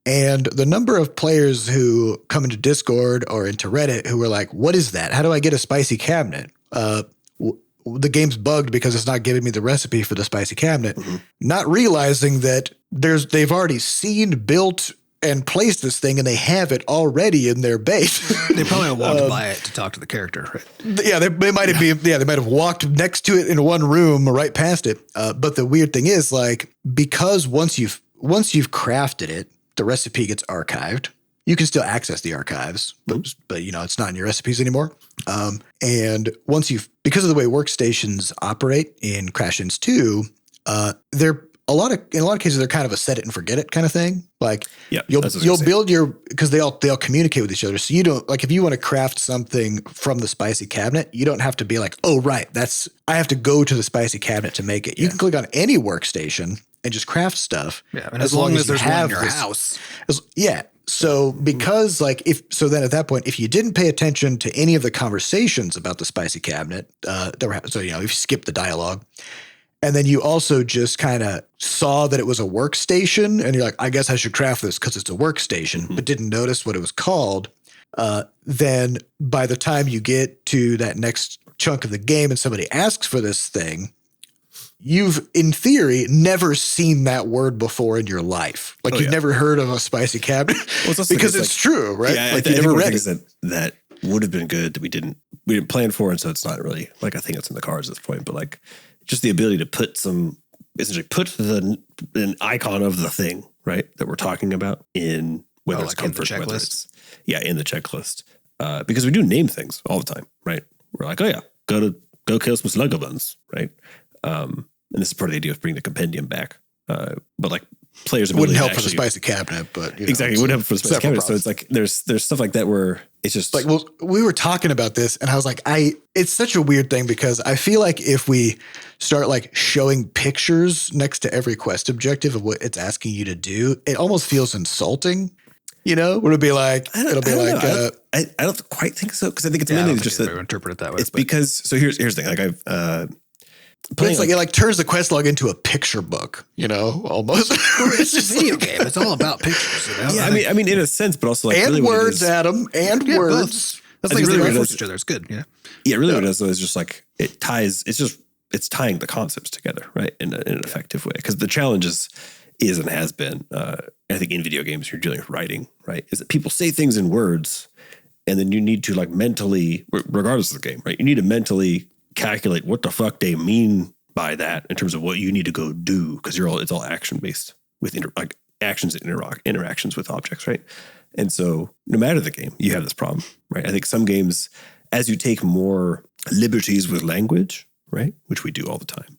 And the number of players who come into Discord or into Reddit who are like, what is that? How do I get a spicy cabinet? the game's bugged because it's not giving me the recipe for the spicy cabinet, not realizing that they've already seen, built, and placed this thing, and they have it already in their base.
They probably walked by it to talk to the character, right?
Yeah, they might have walked next to it in one room right past it. But the weird thing is, like, because once you've crafted it, the recipe gets archived. You can still access the archives, but it's not in your recipes anymore. And because of the way workstations operate in Crashlands 2, they're in a lot of cases they're kind of a set it and forget it kind of thing. Like you'll build because they all communicate with each other. So you don't, like, if you want to craft something from the spicy cabinet, you don't have to be like, oh right, I have to go to the spicy cabinet to make it. You can click on any workstation and just craft stuff.
Yeah, and as long as there's one in your house.
So because then at that point, if you didn't pay attention to any of the conversations about the spicy cabinet, if you skip the dialogue, and then you also just kind of saw that it was a workstation, and you're like, I guess I should craft this because it's a workstation, but didn't notice what it was called, then by the time you get to that next chunk of the game and somebody asks for this thing, you've, in theory, never seen that word before in your life. Like you've never heard of a spicy cabinet because it's true, right?
Yeah,
like
you
never read
things that would have been good that we didn't plan for, and so it's not really like I think it's in the cards at this point. But like just the ability to put an icon of the thing, right, that we're talking about in whether it's comfort,
in the
whether it's in the checklist, because we do name things all the time, right? We're like, oh yeah, go kill some slugger buns, right? And this is part of the idea of bringing the compendium back. But like players
wouldn't help for the spicy cabinet, but
exactly, it wouldn't help for the spicy cabinet. So it's like there's stuff like that where it's just
like, well, we were talking about this, and I was like, it's such a weird thing because I feel like if we start like showing pictures next to every quest objective of what it's asking you to do, it almost feels insulting. Would it be like I
don't quite think so because I think it's mainly just that
interpret it that way.
It's because here's the thing. Like I've
it turns the quest log into a picture book, almost.
It's just a video game. It's all about pictures.
Yeah, I mean, in a sense, but also like
and
really
words, Adam, and words.
That's like really reinforce each other. It's good. Yeah.
Yeah, really, what it does though is just like it ties. It's tying the concepts together, right, in an effective way. Because the challenge is and has been, I think in video games you're dealing with writing, right? Is that people say things in words, and then you need to like mentally, regardless of the game, right? You need to mentally calculate what the fuck they mean by that in terms of what you need to go do, because it's all action based with actions and interactions with objects, right? And so no matter the game, you have this problem, right? I think some games, as you take more liberties with language, right, which we do all the time,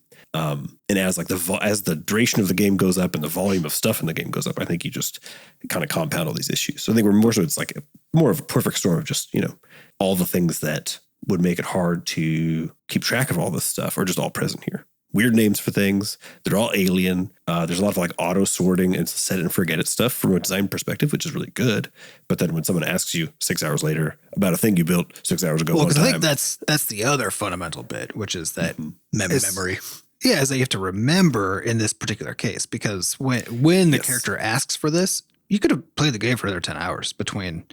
and as like as the duration of the game goes up and the volume of stuff in the game goes up, I think you just kind of compound all these issues. So I think we're more so it's like more of a perfect storm of just all the things that would make it hard to keep track of all this stuff are just all present here. Weird names for things. They're all alien. There's a lot of like auto sorting and set it and forget it stuff from a design perspective, which is really good. But then when someone asks you 6 hours later about a thing you built 6 hours ago,
because I think that's the other fundamental bit, which is that
memory.
Yeah, is that you have to remember in this particular case, because when the character asks for this, you could have played the game for another 10 hours between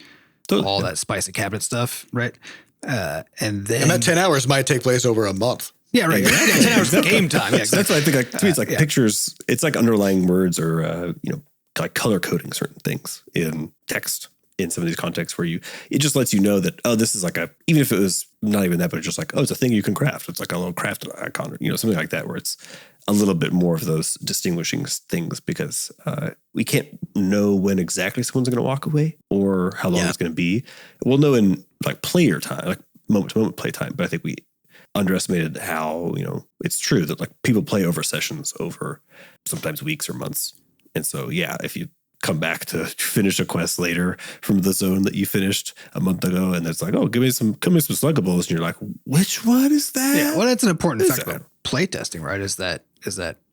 all that spicy cabinet stuff, right? And that
10 hours might take place over a month.
Yeah, right. 10 hours of game time. Yeah, exactly.
That's why I think like to me it's like pictures. It's like underlying words or like color coding certain things in text in some of these contexts where it just lets you know that this is like even if it was not even that, but it's just like it's a thing you can craft. It's like a little craft icon or something like that where it's a little bit more of those distinguishing things because we can't know when exactly someone's going to walk away or how long it's going to be. We'll know in like player time, like moment to moment play time, but I think we underestimated how, it's true that like people play over sessions over sometimes weeks or months. And so, if you come back to finish a quest later from the zone that you finished a month ago, and it's like, oh, give me some sluggables. And you're like, which one is that?
Yeah. Well, that's an important fact about playtesting, right? Is that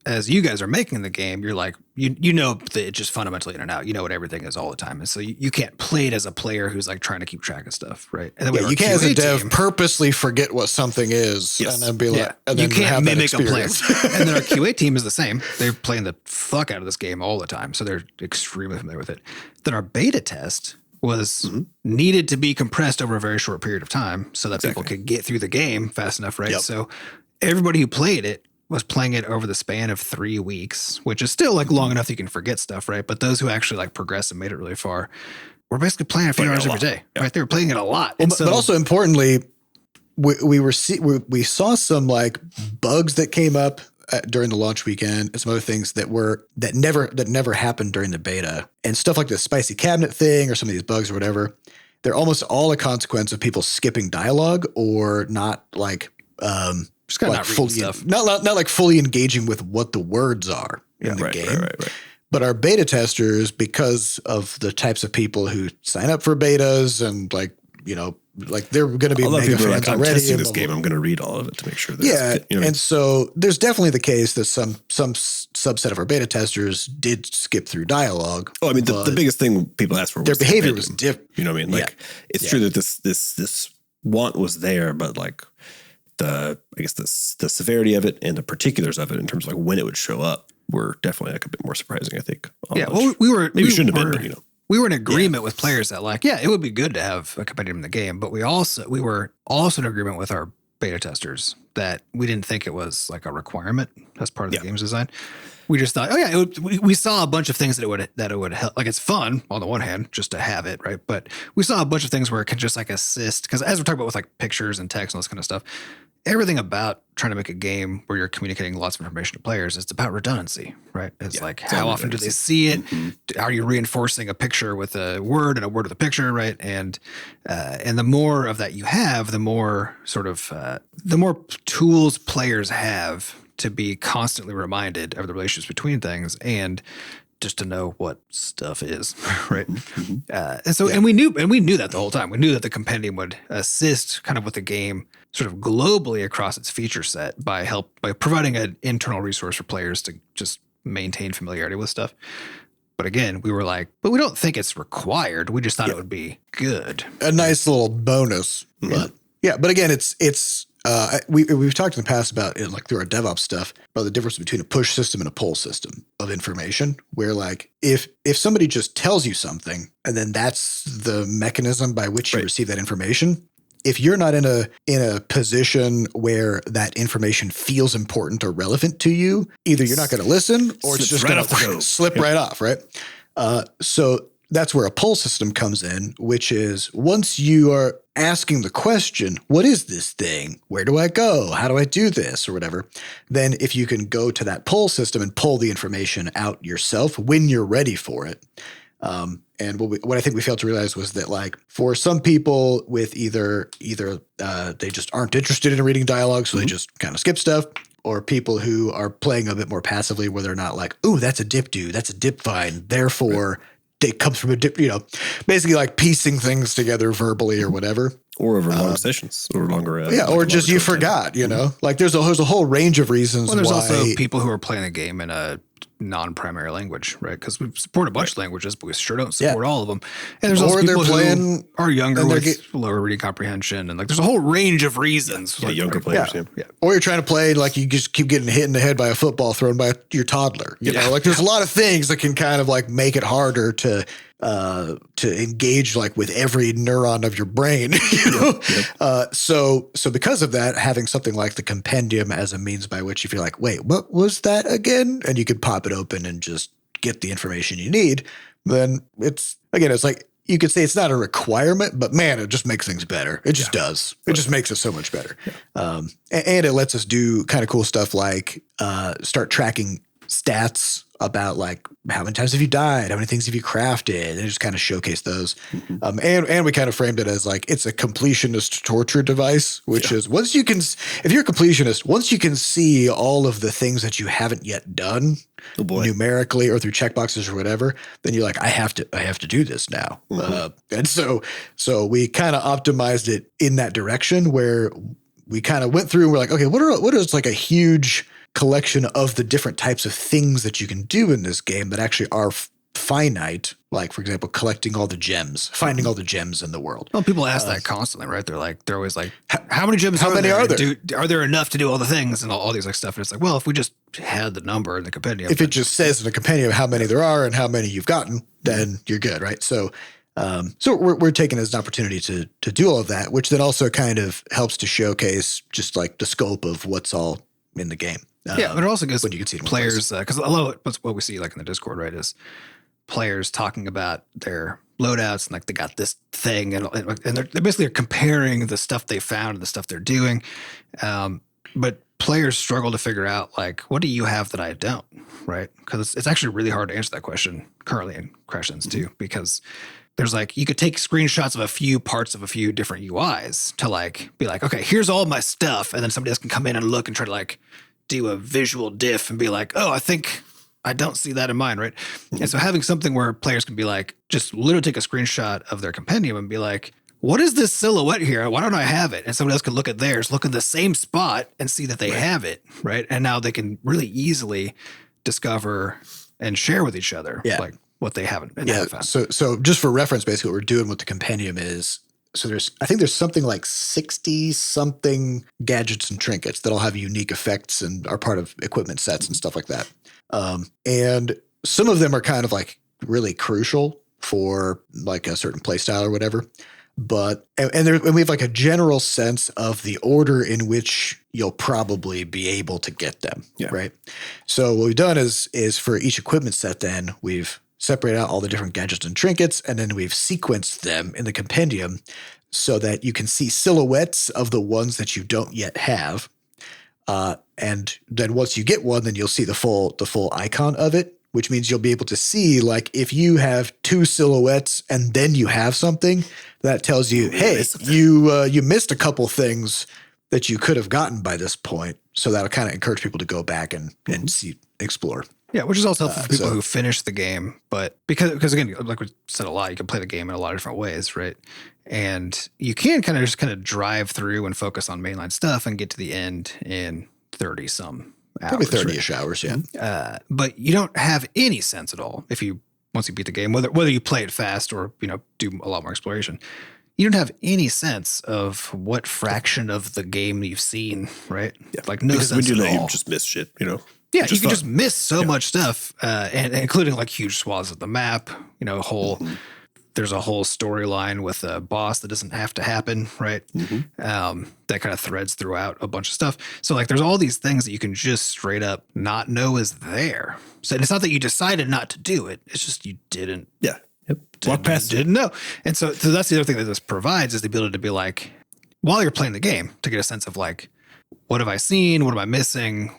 as you guys are making the game, you're like, you know that it's just fundamentally in and out. You know what everything is all the time. And so you can't play it as a player who's like trying to keep track of stuff, right? And then
you can't as a dev purposely forget what something is and then be like, and then
you can't mimic a player.
And
then our QA team is the same. They're playing the fuck out of this game all the time. So they're extremely familiar with it. Then our beta test was needed to be compressed over a very short period of time so that people could get through the game fast enough, right? So everybody who played it was playing it over the span of 3 weeks, which is still like long enough you can forget stuff, right? But those who actually like progressed and made it really far were basically playing a few hours every day, right? They were playing it a lot.
Well, but also importantly, we saw some like bugs that came up during the launch weekend and some other things that never happened during the beta, and stuff like the spicy cabinet thing or some of these bugs or whatever. They're almost all a consequence of people skipping dialogue or not like
just kind of
like
not
fully
stuff.
not like fully engaging with what the words are in the game.
Right.
But our beta testers, because of the types of people who sign up for betas and like, you know, like they're going to be mega fans
like, I'm
already.
testing this game. I'm going to read all of it to make sure that
and so there's definitely the case that some subset of our beta testers did skip through dialogue.
Oh, I mean, the biggest thing people asked for was
their behavior was different.
You know what I mean? Like it's true that this want was there, but like the severity of it and the particulars of it in terms of like when it would show up were definitely like a bit more surprising, I think.
Well, we
shouldn't have been, but, you know.
We were in agreement with players that like, it would be good to have a competitor in the game, but we were also in agreement with our beta testers that we didn't think it was like a requirement as part of the game's design. We just thought, we saw a bunch of things that it would help. Like it's fun on the one hand just to have it, right? But we saw a bunch of things where it can just like assist, because as we're talking about with like pictures and text and all this kind of stuff, everything about trying to make a game where you're communicating lots of information to players, it's about redundancy, right? It's like how often do they see it? Mm-hmm. Are you reinforcing a picture with a word and a word with a picture, right? And the more of that you have, the more sort of the more tools players have to be constantly reminded of the relationships between things and just to know what stuff is, right? Mm-hmm. And we knew that the whole time. We knew that the compendium would assist kind of with the game sort of globally across its feature set by providing an internal resource for players to just maintain familiarity with stuff. But again, we were like, but we don't think it's required. We just thought it would be good.
A nice little bonus. Mm-hmm. But again, we've talked in the past about it, like through our DevOps stuff, about the difference between a push system and a pull system of information, where like if somebody just tells you something and then that's the mechanism by which you receive that information, if you're not in a position where that information feels important or relevant to you, either you're not going to listen or it's just going to slip right off, right? So that's where a pull system comes in, which is once you are asking the question, what is this thing? Where do I go? How do I do this? Or whatever. Then if you can go to that pull system and pull the information out yourself when you're ready for it. And what I think we failed to realize was that like for some people with either they just aren't interested in reading dialogue, so they just kind of skip stuff, or people who are playing a bit more passively where they're not like, ooh, that's a dip dude, that's a dip vine. Therefore, it comes from a dip, basically like piecing things together verbally or whatever.
Or over long sessions or longer.
Or just you forgot, like there's a whole range of reasons.
Well, there's also people who are playing the game in a non-primary language, right? Because we support a bunch of languages, but we sure don't support all of them. And there's also people who are younger with lower reading comprehension, and like there's a whole range of reasons.
Like, younger players. Yeah.
Or you're trying to play like you just keep getting hit in the head by a football thrown by your toddler. You know, like there's a lot of things that can kind of like make it harder to engage like with every neuron of your brain, So because of that, having something like the compendium as a means by which if you're like, wait, what was that again? And you could pop it open and just get the information you need, then it's like, you could say it's not a requirement, but man, it just makes things better. It just does. It just makes it so much better. Yeah. And it lets us do kind of cool stuff like start tracking stats about like how many times have you died, how many things have you crafted, and just kind of showcase those. Mm-hmm. And we kind of framed it as like it's a completionist torture device, which is if you're a completionist, once you can see all of the things that you haven't yet done numerically or through checkboxes or whatever, then you're like, I have to do this now. Mm-hmm. And so we kind of optimized it in that direction where we kind of went through and we're like, okay, what is like a huge collection of the different types of things that you can do in this game that actually are finite, like for example, collecting all the gems, finding all the gems in the world.
Well, people ask that constantly, right? They're always like, how many gems are there? Are there enough to do all the things and all these like stuff? And it's like, well, if we just had the number in the compendium,
if it just says in the compendium how many there are and how many you've gotten, then you're good, right? So So we're taking it as an opportunity to do all of that, which then also kind of helps to showcase just like the scope of what's all in the game.
Yeah, but it also gives
when you can see it in one
players, because a lot of what we see like in the Discord, right, is players talking about their loadouts and like they got this thing and they're basically comparing the stuff they found and the stuff they're doing. But players struggle to figure out like, what do you have that I don't, right? Because it's actually really hard to answer that question currently in Crashlands too, because there's like, you could take screenshots of a few parts of a few different UIs to like be like, okay, here's all my stuff. And then somebody else can come in and look and try to like do a visual diff and be like, oh, I think I don't see that in mine, right? And so having something where players can be like, just literally take a screenshot of their compendium and be like, what is this silhouette here? Why don't I have it? And somebody else can look at theirs, look in the same spot and see that they have it, right? And now they can really easily discover and share with each other, like what they haven't found.
So just for reference, basically what we're doing with the compendium is, so I think there's something like 60 something gadgets and trinkets that'll have unique effects and are part of equipment sets and stuff like that. And some of them are kind of like really crucial for like a certain play style or whatever. But, and we have like a general sense of the order in which you'll probably be able to get them. Right. So what we've done is for each equipment set, then we've separated out all the different gadgets and trinkets, and then we've sequenced them in the compendium so that you can see silhouettes of the ones that you don't yet have. And then once you get one, then you'll see the full icon of it, which means you'll be able to see, like, if you have two silhouettes and then you have something, that tells you, hey, you missed a couple things that you could have gotten by this point. So that'll kind of encourage people to go back and explore.
Yeah, which is also helpful for people who finish the game. But because again, like we said a lot, you can play the game in a lot of different ways, right? And you can kind of drive through and focus on mainline stuff and get to the end in 30 some hours.
Probably 30-ish hours, yeah.
But you don't have any sense at all once you beat the game, whether you play it fast or, do a lot more exploration. You don't have any sense of what fraction of the game you've seen, right? Yeah. Like no sense at all.
You just miss shit,
Yeah, you can just miss so much stuff, and including like huge swaths of the map. There's a whole storyline with a boss that doesn't have to happen, right? That kind of threads throughout a bunch of stuff. So like, there's all these things that you can just straight up not know is there. So it's not that you decided not to do it; it's just you didn't.
Yeah. Yep. Walk past
didn't know, and so that's the other thing that this provides is the ability to be like, while you're playing the game, to get a sense of like, what have I seen? What am I missing?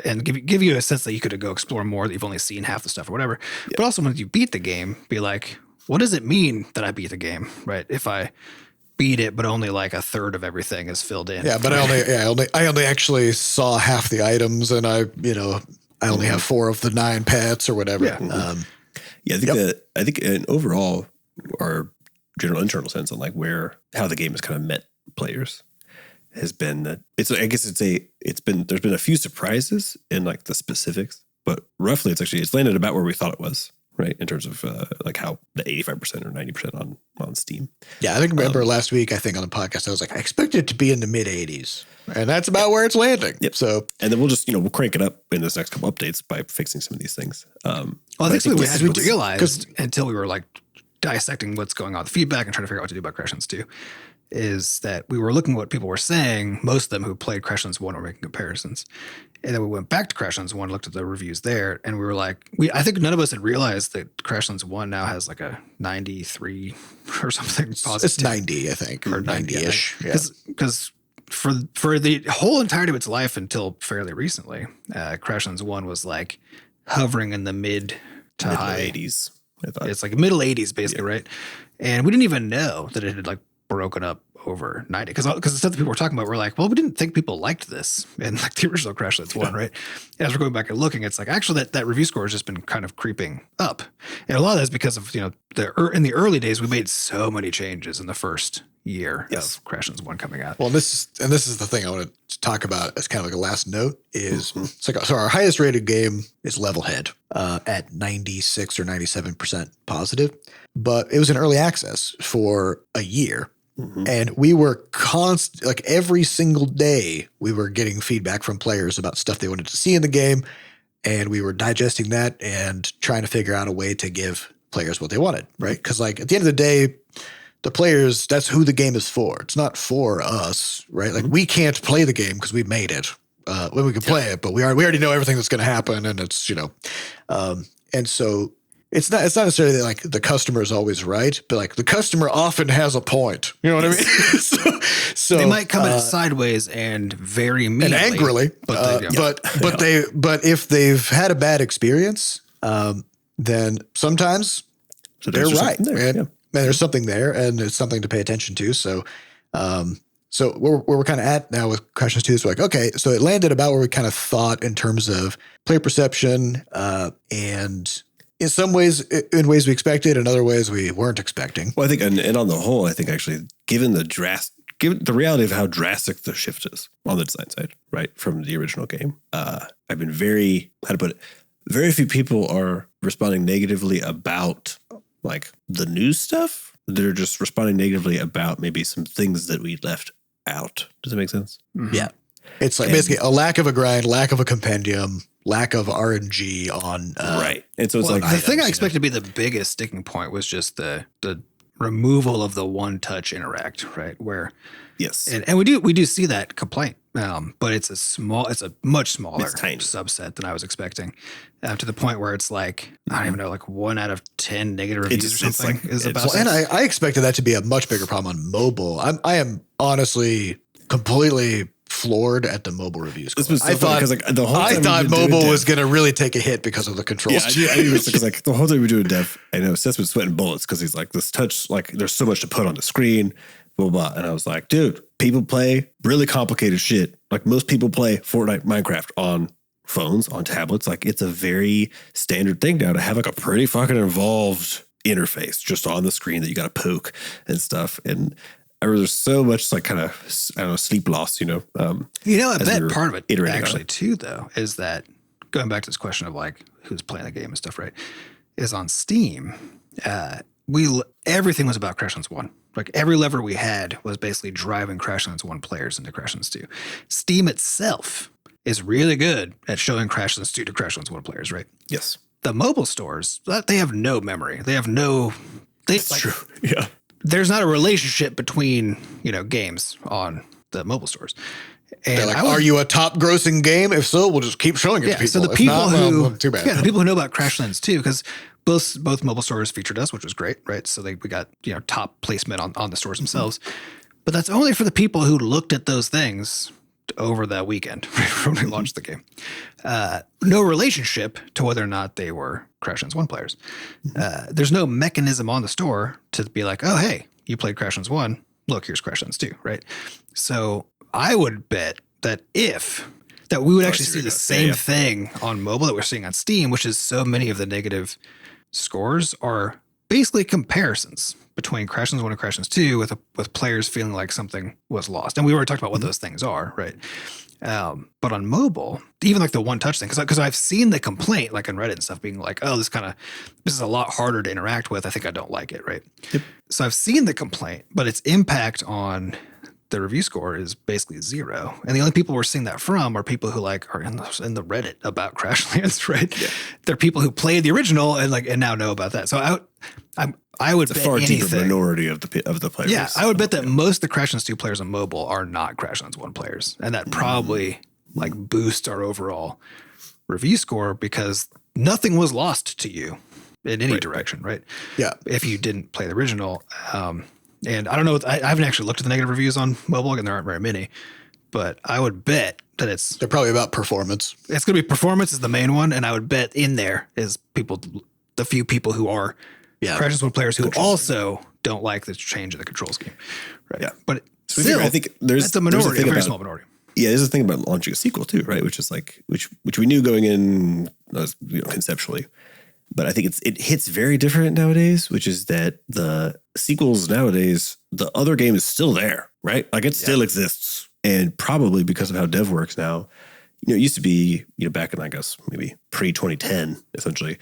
And give you a sense that you could go explore more, that you've only seen half the stuff or whatever. Yep. But also when you beat the game, be like, what does it mean that I beat the game, right? If I beat it, but only like a third of everything is filled in.
Yeah, but I only actually saw half the items, and I only have 4 of the 9 pets or whatever.
Yeah. I think in overall, our general internal sense on like how the game has kind of met players has been that there's been a few surprises in like the specifics, but roughly it's landed about where we thought it was, right? In terms of like how the 85% or 90% on Steam.
Yeah, I remember last week, I think on the podcast, I was like, I expected it to be in the mid 80s, and that's about where it's landing.
Yep. So, and then we'll just, we'll crank it up in this next couple updates by fixing some of these things.
Well, I think we hadn't realized until we were like dissecting what's going on, the feedback, and trying to figure out what to do about Crashlands 2, is that we were looking at what people were saying. Most of them who played Crashlands 1 were making comparisons. And then we went back to Crashlands 1, looked at the reviews there, and we were like, I think none of us had realized that Crashlands 1 now has like a 93 or something positive.
It's 90, I think, or 90-ish.
Because for the whole entirety of its life until fairly recently, Crashlands 1 was like hovering in the mid to high
80s.
It's like middle 80s, basically, right? And we didn't even know that it had like broken up over 90 because the stuff that people were talking about were like, well, we didn't think people liked this in like the original Crashlands 1, right? And as we're going back and looking, it's like actually that review score has just been kind of creeping up, and a lot of that is because of in the early days we made so many changes in the first year of Crashlands 1 coming out.
Well, this is the thing I want to talk about as kind of like a last note is it's like, so our highest rated game is Levelhead at 96 or 97% positive, but it was in early access for a year. And we were like every single day we were getting feedback from players about stuff they wanted to see in the game. And we were digesting that and trying to figure out a way to give players what they wanted, right? Because like at the end of the day, the players, that's who the game is for. It's not for us, right? Like we can't play the game because we made it. When we can play it, but we already know everything that's going to happen, and it's and so it's not necessarily that, like the customer is always right, but like the customer often has a point. You know what I mean? so
they might come at it sideways and very meanly
and angrily, but if they've had a bad experience, then sometimes they're right, and there's something there, and it's something to pay attention to. So. So where we're kind of at now with Crashlands 2 is we're like, okay, so it landed about where we kind of thought in terms of player perception, and in some ways, in ways we expected, in other ways we weren't expecting.
Well, I think, and on the whole, I think actually, given the reality of how drastic the shift is on the design side, right, from the original game, I've been very few people are responding negatively about like the new stuff. They're just responding negatively about maybe some things that we left out. Does that make sense?
Mm-hmm. Yeah. It's like basically a lack of a grind, lack of a compendium, lack of RNG on
right. And so it's like
the thing I expected to be the biggest sticking point was just the removal of the one touch interact, right? Where
yes.
And we do see that complaint. But it's a much smaller subset than I was expecting, to the point where it's like, I don't even know, like 1 out of 10 negative reviews or something is about.
And I expected that to be a much bigger problem on mobile. I am honestly completely floored at the mobile reviews.
This was so funny because like the whole time
I thought mobile was going to really take a hit because of the controls.
Yeah, I was because like the whole time we were doing dev, I know Seth was sweating bullets because he's like, this touch, like there's so much to put on the screen. Blah, blah, blah. And I was like, dude, people play really complicated shit. Like most people play Fortnite, Minecraft on phones, on tablets. Like it's a very standard thing now to have like a pretty fucking involved interface just on the screen that you got to poke and stuff. And I remember there's so much like kind of, I don't know, sleep loss, I
bet part of it actually too, though, is that going back to this question of like who's playing the game and stuff, right, is on Steam. Everything was about Crashlands 1. Like every lever we had was basically driving Crashlands 1 players into Crashlands 2. Steam itself is really good at showing Crashlands 2 to Crashlands 1 players, right?
Yes.
The mobile stores, they have no memory. They have no...
That's true. Yeah.
There's not a relationship between, games on the mobile stores. And
like, are you a top grossing game? If so, we'll just keep showing it to people.
So the people
too bad.
Yeah, the people who know about Crashlands 2, because both mobile stores featured us, which was great, right? So we got top placement on the stores themselves. But that's only for the people who looked at those things over that weekend when we launched the game. No relationship to whether or not they were Crashlands 1 players. There's no mechanism on the store to be like, oh, hey, you played Crashlands 1. Look, here's Crashlands 2, right? So I would bet that we would actually see the same thing on mobile that we're seeing on Steam, which is so many of the negative scores are basically comparisons between Crashlands 1 and Crashlands 2 with players feeling like something was lost. And we already talked about what those things are, right? But on mobile, even like the one touch thing, because I've seen the complaint like on Reddit and stuff being like, oh, this is a lot harder to interact with. I think I don't like it, right? Yep. So I've seen the complaint, but its impact on the review score is basically 0. And the only people we're seeing that from are people who are in the Reddit about Crashlands, right? Yeah. They're people who played the original and now know about that. So I would bet
a far deeper minority of the players.
Yeah, I would bet that most of the Crashlands 2 players on mobile are not Crashlands 1 players. And that probably boosts our overall review score because nothing was lost to you in any direction, right?
Yeah.
If you didn't play the original. And I don't know, I haven't actually looked at the negative reviews on mobile, and there aren't very many, but I would bet that they're
probably about performance.
It's going to be performance is the main one, and I would bet in there is the few people who are Crashlands 1 players who also don't like the change in the control scheme, right? Yeah, but still, I think that's a minority, a very small minority.
Yeah, there's a thing about launching a sequel too, right? Which is like which we knew going in conceptually. But I think it hits very different nowadays, which is that the sequels nowadays, the other game is still there, right? Like it still exists. And probably because of how dev works now, it used to be, back in, I guess, maybe pre-2010, essentially,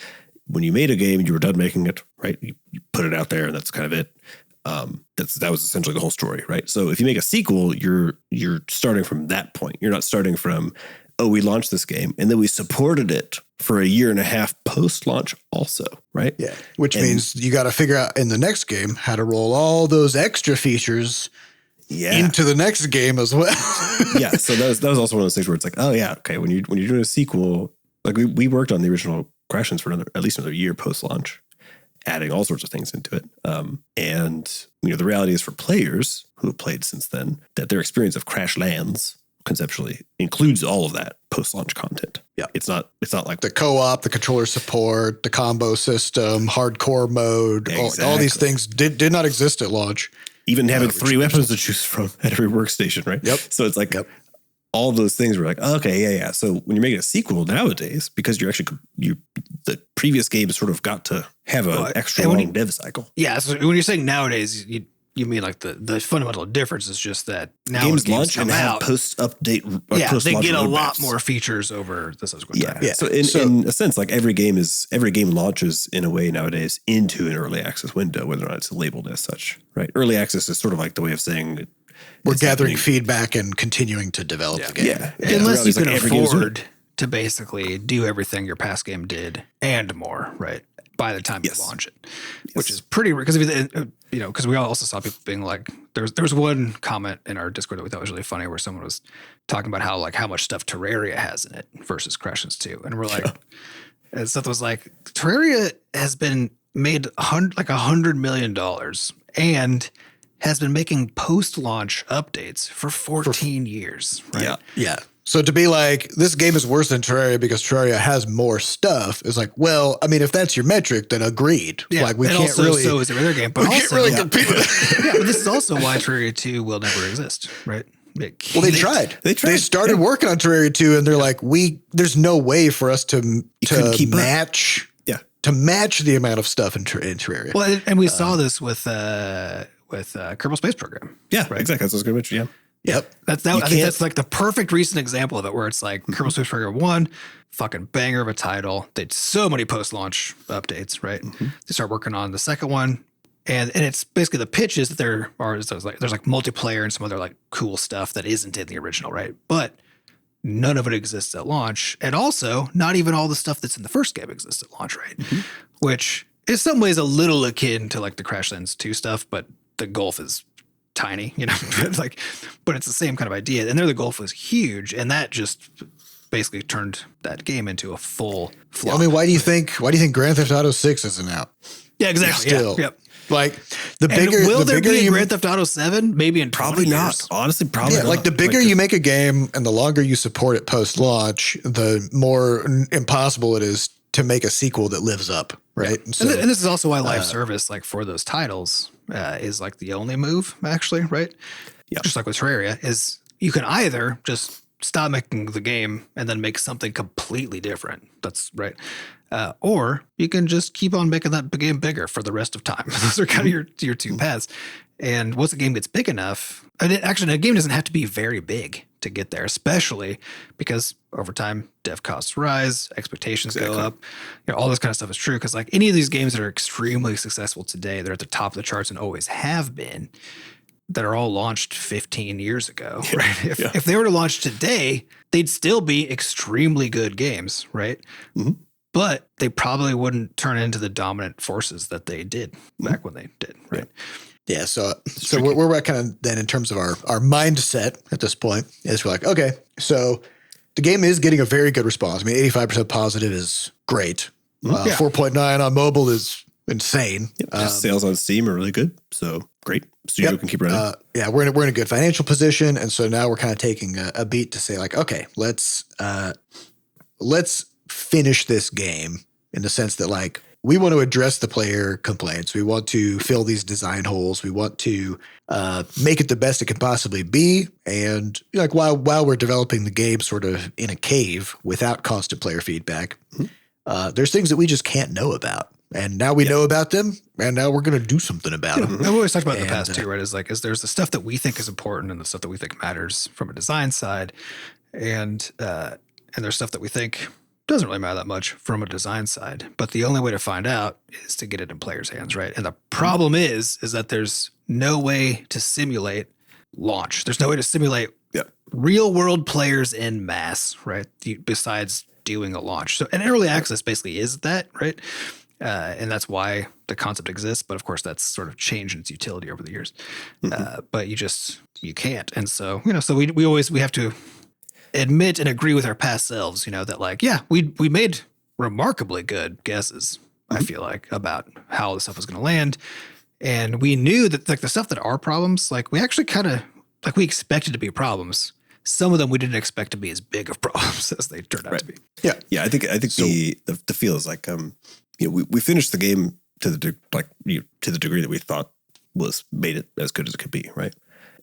when you made a game, you were done making it, right? You put it out there and that's kind of it. That was essentially the whole story, right? So if you make a sequel, you're starting from that point. You're not starting from, oh, we launched this game and then we supported it for a year and a half post-launch also, right?
Yeah, which means you got to figure out in the next game how to roll all those extra features into the next game as well.
Yeah, so that was also one of those things where it's like, oh yeah, okay, when you're doing a sequel, like we worked on the original Crashlands for at least another year post-launch, adding all sorts of things into it. And the reality is for players who have played since then that their experience of Crashlands conceptually includes all of that post-launch content.
Yeah.
It's not like
the co-op, the controller support, the combo system, hardcore mode, all these things did not exist at launch.
Even having 3 weapons to choose from at every workstation, right?
Yep.
So it's like all those things were like, okay, yeah. So when you're making a sequel nowadays, because the previous game sort of got to have an extra long dev cycle.
Yeah. So when you're saying nowadays, you mean like the fundamental difference is just that now
games launch and have post-update.
They get a lot more features over the subsequent time.
Yeah. So in a sense, like every game launches in a way nowadays into an early access window, whether or not it's labeled as such, right? Early access is sort of like the way of saying
we're gathering feedback and continuing to develop the game.
Yeah.
Unless you can afford to basically do everything your past game did and more, right? By the time you launch it, which is pretty because because we also saw people being like, there was one comment in our Discord that we thought was really funny where someone was talking about how much stuff Terraria has in it versus Crashlands 2, and we're like, and stuff was like, Terraria has been made $100 million and has been making post-launch updates for 14 years. Right?
Yeah. So to be like, this game is worse than Terraria because Terraria has more stuff is like, well, I mean, if that's your metric, then agreed.
Yeah.
Like we
and
can't
also,
really.
So is every other game, but
we can't really compete with it.
Yeah, but this is also why Terraria 2 will never exist, right?
Well, they tried. They started working on Terraria 2, and they're like, there's no way for us to match.
Yeah.
To match the amount of stuff in Terraria.
Well, and we saw this with Kerbal Space Program.
Yeah,
right?
exactly. That's what I was going to mention. Yeah.
Yep.
I think that's like the perfect recent example of it, where it's like Kerbal Space Program 1, fucking banger of a title. They had so many post-launch updates, right? Mm-hmm. They start working on the second one, and it's basically the pitch is that there's like multiplayer and some other like cool stuff that isn't in the original, right? But none of it exists at launch, and also not even all the stuff that's in the first game exists at launch, right? Mm-hmm. Which is some ways a little akin to like the Crashlands 2 stuff, but the gulf is tiny, but it's the same kind of idea. And there the gulf was huge, and that just basically turned that game into a full flop.
I mean, why do you think Grand Theft Auto 6 isn't out?
Yeah, exactly.
Still.
Yeah. Yep.
Like will there be
a Grand Theft Auto 7? Maybe in
probably not. Honestly, probably not.
Like the bigger you make a game and the longer you support it post-launch, the more impossible it is to make a sequel that lives up, right?
Yeah. So, and this is also why live service, like for those titles, is like the only move, actually, right? Yeah. Just like with Terraria, is you can either just stop making the game and then make something completely different. That's right. Or you can just keep on making that game bigger for the rest of time. Those are kind of your two paths. And once a game gets big enough, and a game doesn't have to be very big to get there, especially because over time, dev costs rise, expectations go up. All this kind of stuff is true because like any of these games that are extremely successful today, they're at the top of the charts and always have been, that are all launched 15 years ago, right? If they were to launch today, they'd still be extremely good games, right? Mm-hmm. But they probably wouldn't turn into the dominant forces that they did back when they did, right?
Yeah, so we're kind of then in terms of our mindset at this point is we're like, okay, so the game is getting a very good response. I mean, 85% positive is great. 4.9 on mobile is insane.
Yep. Sales on Steam are really good, so great. Studio can keep running.
We're in a good financial position, and so now we're kind of taking a beat to say like, okay, let's finish this game in the sense that like we want to address the player complaints. We want to fill these design holes. We want to make it the best it can possibly be. And like while we're developing the game sort of in a cave without constant player feedback, there's things that we just can't know about. And now we know about them, and now we're going to do something about them.
I've always talked about in the past too, right? Is there's the stuff that we think is important and the stuff that we think matters from a design side, and there's stuff that we think doesn't really matter that much from a design side. But the only way to find out is to get it in players' hands, right? And the problem is that there's no way to simulate launch. There's no way to simulate real world players en masse, right? Besides doing a launch. So an early access basically is that, right? And that's why the concept exists. But of course, that's sort of changed its utility over the years. But you can't. And so, so we have to admit and agree with our past selves, that like, yeah, we made remarkably good guesses, I feel like, about how the stuff was going to land. And we knew that like the stuff that are problems, like we actually kind of like we expected to be problems. Some of them we didn't expect to be as big of problems as they turned out to be.
Yeah. Yeah. I think so, the feel is like, we finished the game to the degree that we thought made it as good as it could be. Right.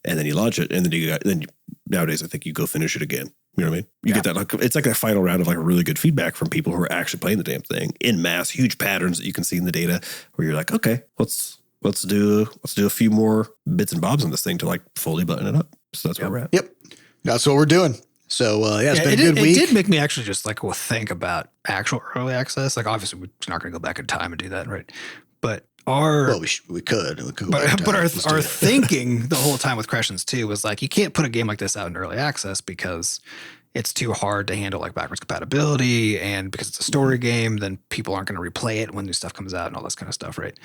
And then you launch it, and then nowadays I think you go finish it again. You know what I mean? You get that like it's like a final round of like really good feedback from people who are actually playing the damn thing in mass, huge patterns that you can see in the data where you're like, okay, let's do a few more bits and bobs on this thing to like fully button it up. So that's where we're at.
Yep, that's what we're doing. So it's been a good week.
It did make me actually just like think about actual early access. Like obviously we're not going to go back in time and do that, right? But
we could.
But our thinking the whole time with Crashlands 2 was like, you can't put a game like this out in early access because it's too hard to handle like backwards compatibility, and because it's a story game, then people aren't going to replay it when new stuff comes out and all this kind of stuff, right?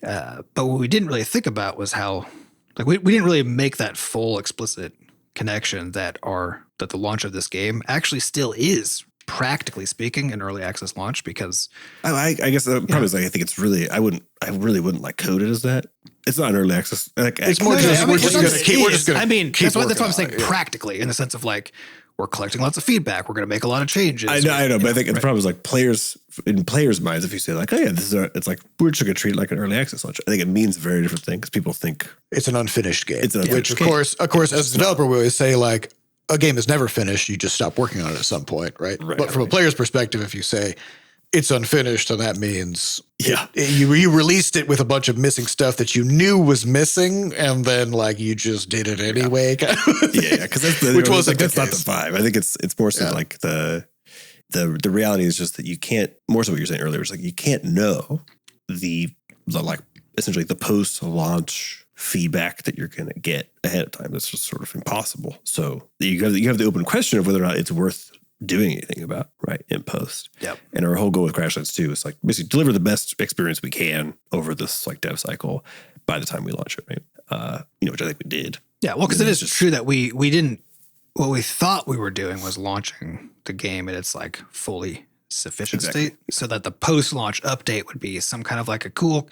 But what we didn't really think about was how like we didn't really make that full explicit connection that the launch of this game actually still is, practically speaking, an early access launch, because
I guess the problem is like I think it's really I really wouldn't like code it as that. It's not an early access. Like,
it's more we're just going to keep.
I mean, that's what I'm saying. Practically, in the sense of like we're collecting lots of feedback. We're going to make a lot of changes.
I know, but I think the problem is like in players' minds. If you say like, oh yeah, it's like we're just going to treat it like an early access launch. I think it means a very different thing because people think
it's an unfinished game. Which of course, as a developer, we always say like, a game is never finished. You just stop working on it at some point, right? But from a player's perspective, if you say it's unfinished, then that means you released it with a bunch of missing stuff that you knew was missing, and then like you just did it anyway.
Because that's not the vibe. I think it's more so like the reality is just that you can't. More so what you're saying earlier is like you can't know the like essentially the post-launch feedback that you're going to get ahead of time. That's just sort of impossible. So you have the open question of whether or not it's worth doing anything about, right, in post.
Yep.
And our whole goal with Crashlands 2 is like basically deliver the best experience we can over this like dev cycle by the time we launch it, right? Which I think we did.
Yeah, well, because it is true that we didn't. What we thought we were doing was launching the game in its like fully sufficient state, so that the post-launch update would be some kind of like a cool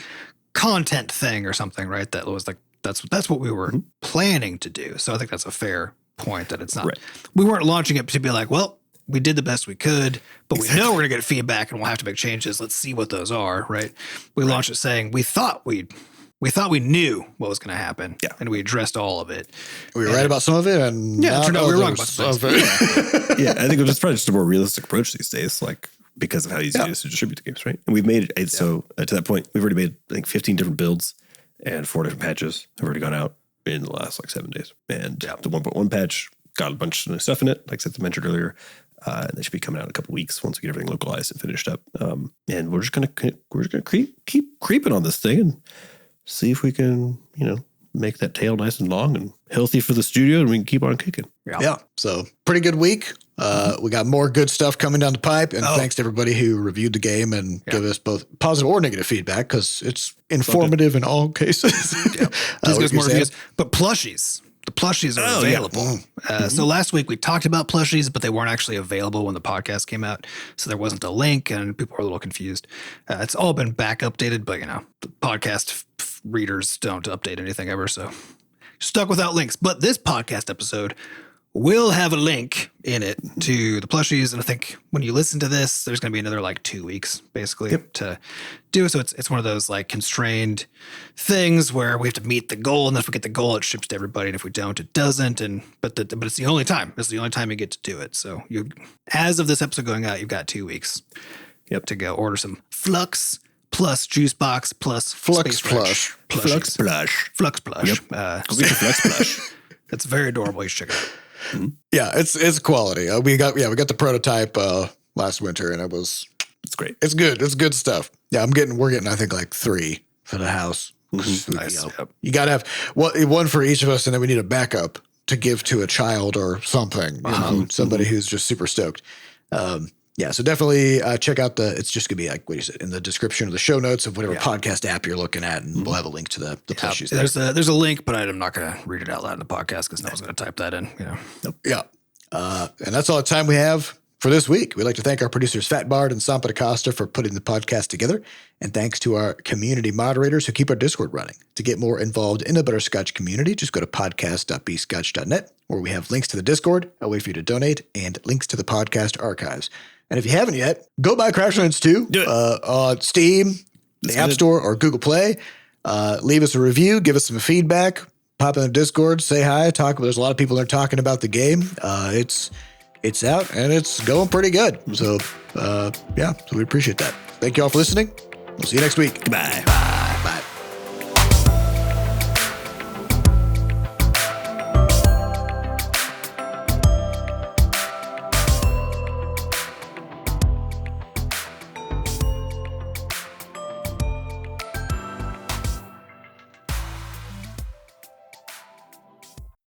content thing or something, right? That was like that's what we were planning to do. So I think that's a fair point that it's not. Right. We weren't launching it to be like, well, we did the best we could, but we know we're gonna get feedback and we'll have to make changes. Let's see what those are, right? We launched it saying we thought we knew what was going to happen, and we addressed all of it.
We were right about some of it, and
it turned out we were wrong about some of
it. Yeah, I think it's probably just a more realistic approach these days, like because of how easy it is to distribute the games, right? And we've made it so to that point, we've already made I think 15 different builds and 4 different patches have already gone out in the last like 7 days. And the 1.1 patch got a bunch of new stuff in it, like Seth mentioned earlier. And they should be coming out in a couple of weeks once we get everything localized and finished up. And we're just gonna keep creeping on this thing and see if we can, make that tail nice and long and healthy for the studio, and we can keep on kicking.
Yeah. So pretty good week. We got more good stuff coming down the pipe, and thanks to everybody who reviewed the game and gave us both positive or negative feedback, because it's informative in all cases.
Please give us more reviews. But plushies. The plushies are available. So last week we talked about plushies, but they weren't actually available when the podcast came out. So there wasn't a link, and people were a little confused. It's all been back updated, but the podcast readers don't update anything ever. So stuck without links. But this podcast episode will have a link in it to the plushies. And I think when you listen to this, there's going to be another like 2 weeks basically to do. So it's one of those like constrained things where we have to meet the goal. And if we get the goal, it ships to everybody. And if we don't, it doesn't. But it's the only time. It's the only time you get to do it. So as of this episode going out, you've got 2 weeks to go order some Flux plus Juice Box plus
Flux Plush.
Flux Plush.
Flux Plush.
Yep. Go get your Flux Plush.
It's very adorable. You should check it out.
Mm-hmm. Yeah, it's quality. We got the prototype last winter, and it's
great.
It's good. It's good stuff. Yeah, we're getting I think like 3 for the house.
Nice.
You got to have one for each of us, and then we need a backup to give to a child or something. Somebody who's just super stoked. Yeah, so definitely check out it's just going to be like, what is it, in the description of the show notes of whatever podcast app you're looking at, and we'll have a link to the plushies there.
There's a link, but I'm not going to read it out loud in the podcast because no one's going to type that in.
Yeah. And that's all the time we have for this week. We'd like to thank our producers, Fat Bard and Sampa DaCosta, for putting the podcast together. And thanks to our community moderators who keep our Discord running. To get more involved in the Butterscotch community, just go to podcast.bscotch.net, where we have links to the Discord, a way for you to donate, and links to the podcast archives. And if you haven't yet, go buy Crashlands 2 on Steam, the App Store, or Google Play. Leave us a review, give us some feedback, pop in the Discord, say hi, talk. There's a lot of people that are talking about the game. It's out and it's going pretty good. So, so we appreciate that. Thank you all for listening. We'll see you next week.
Goodbye.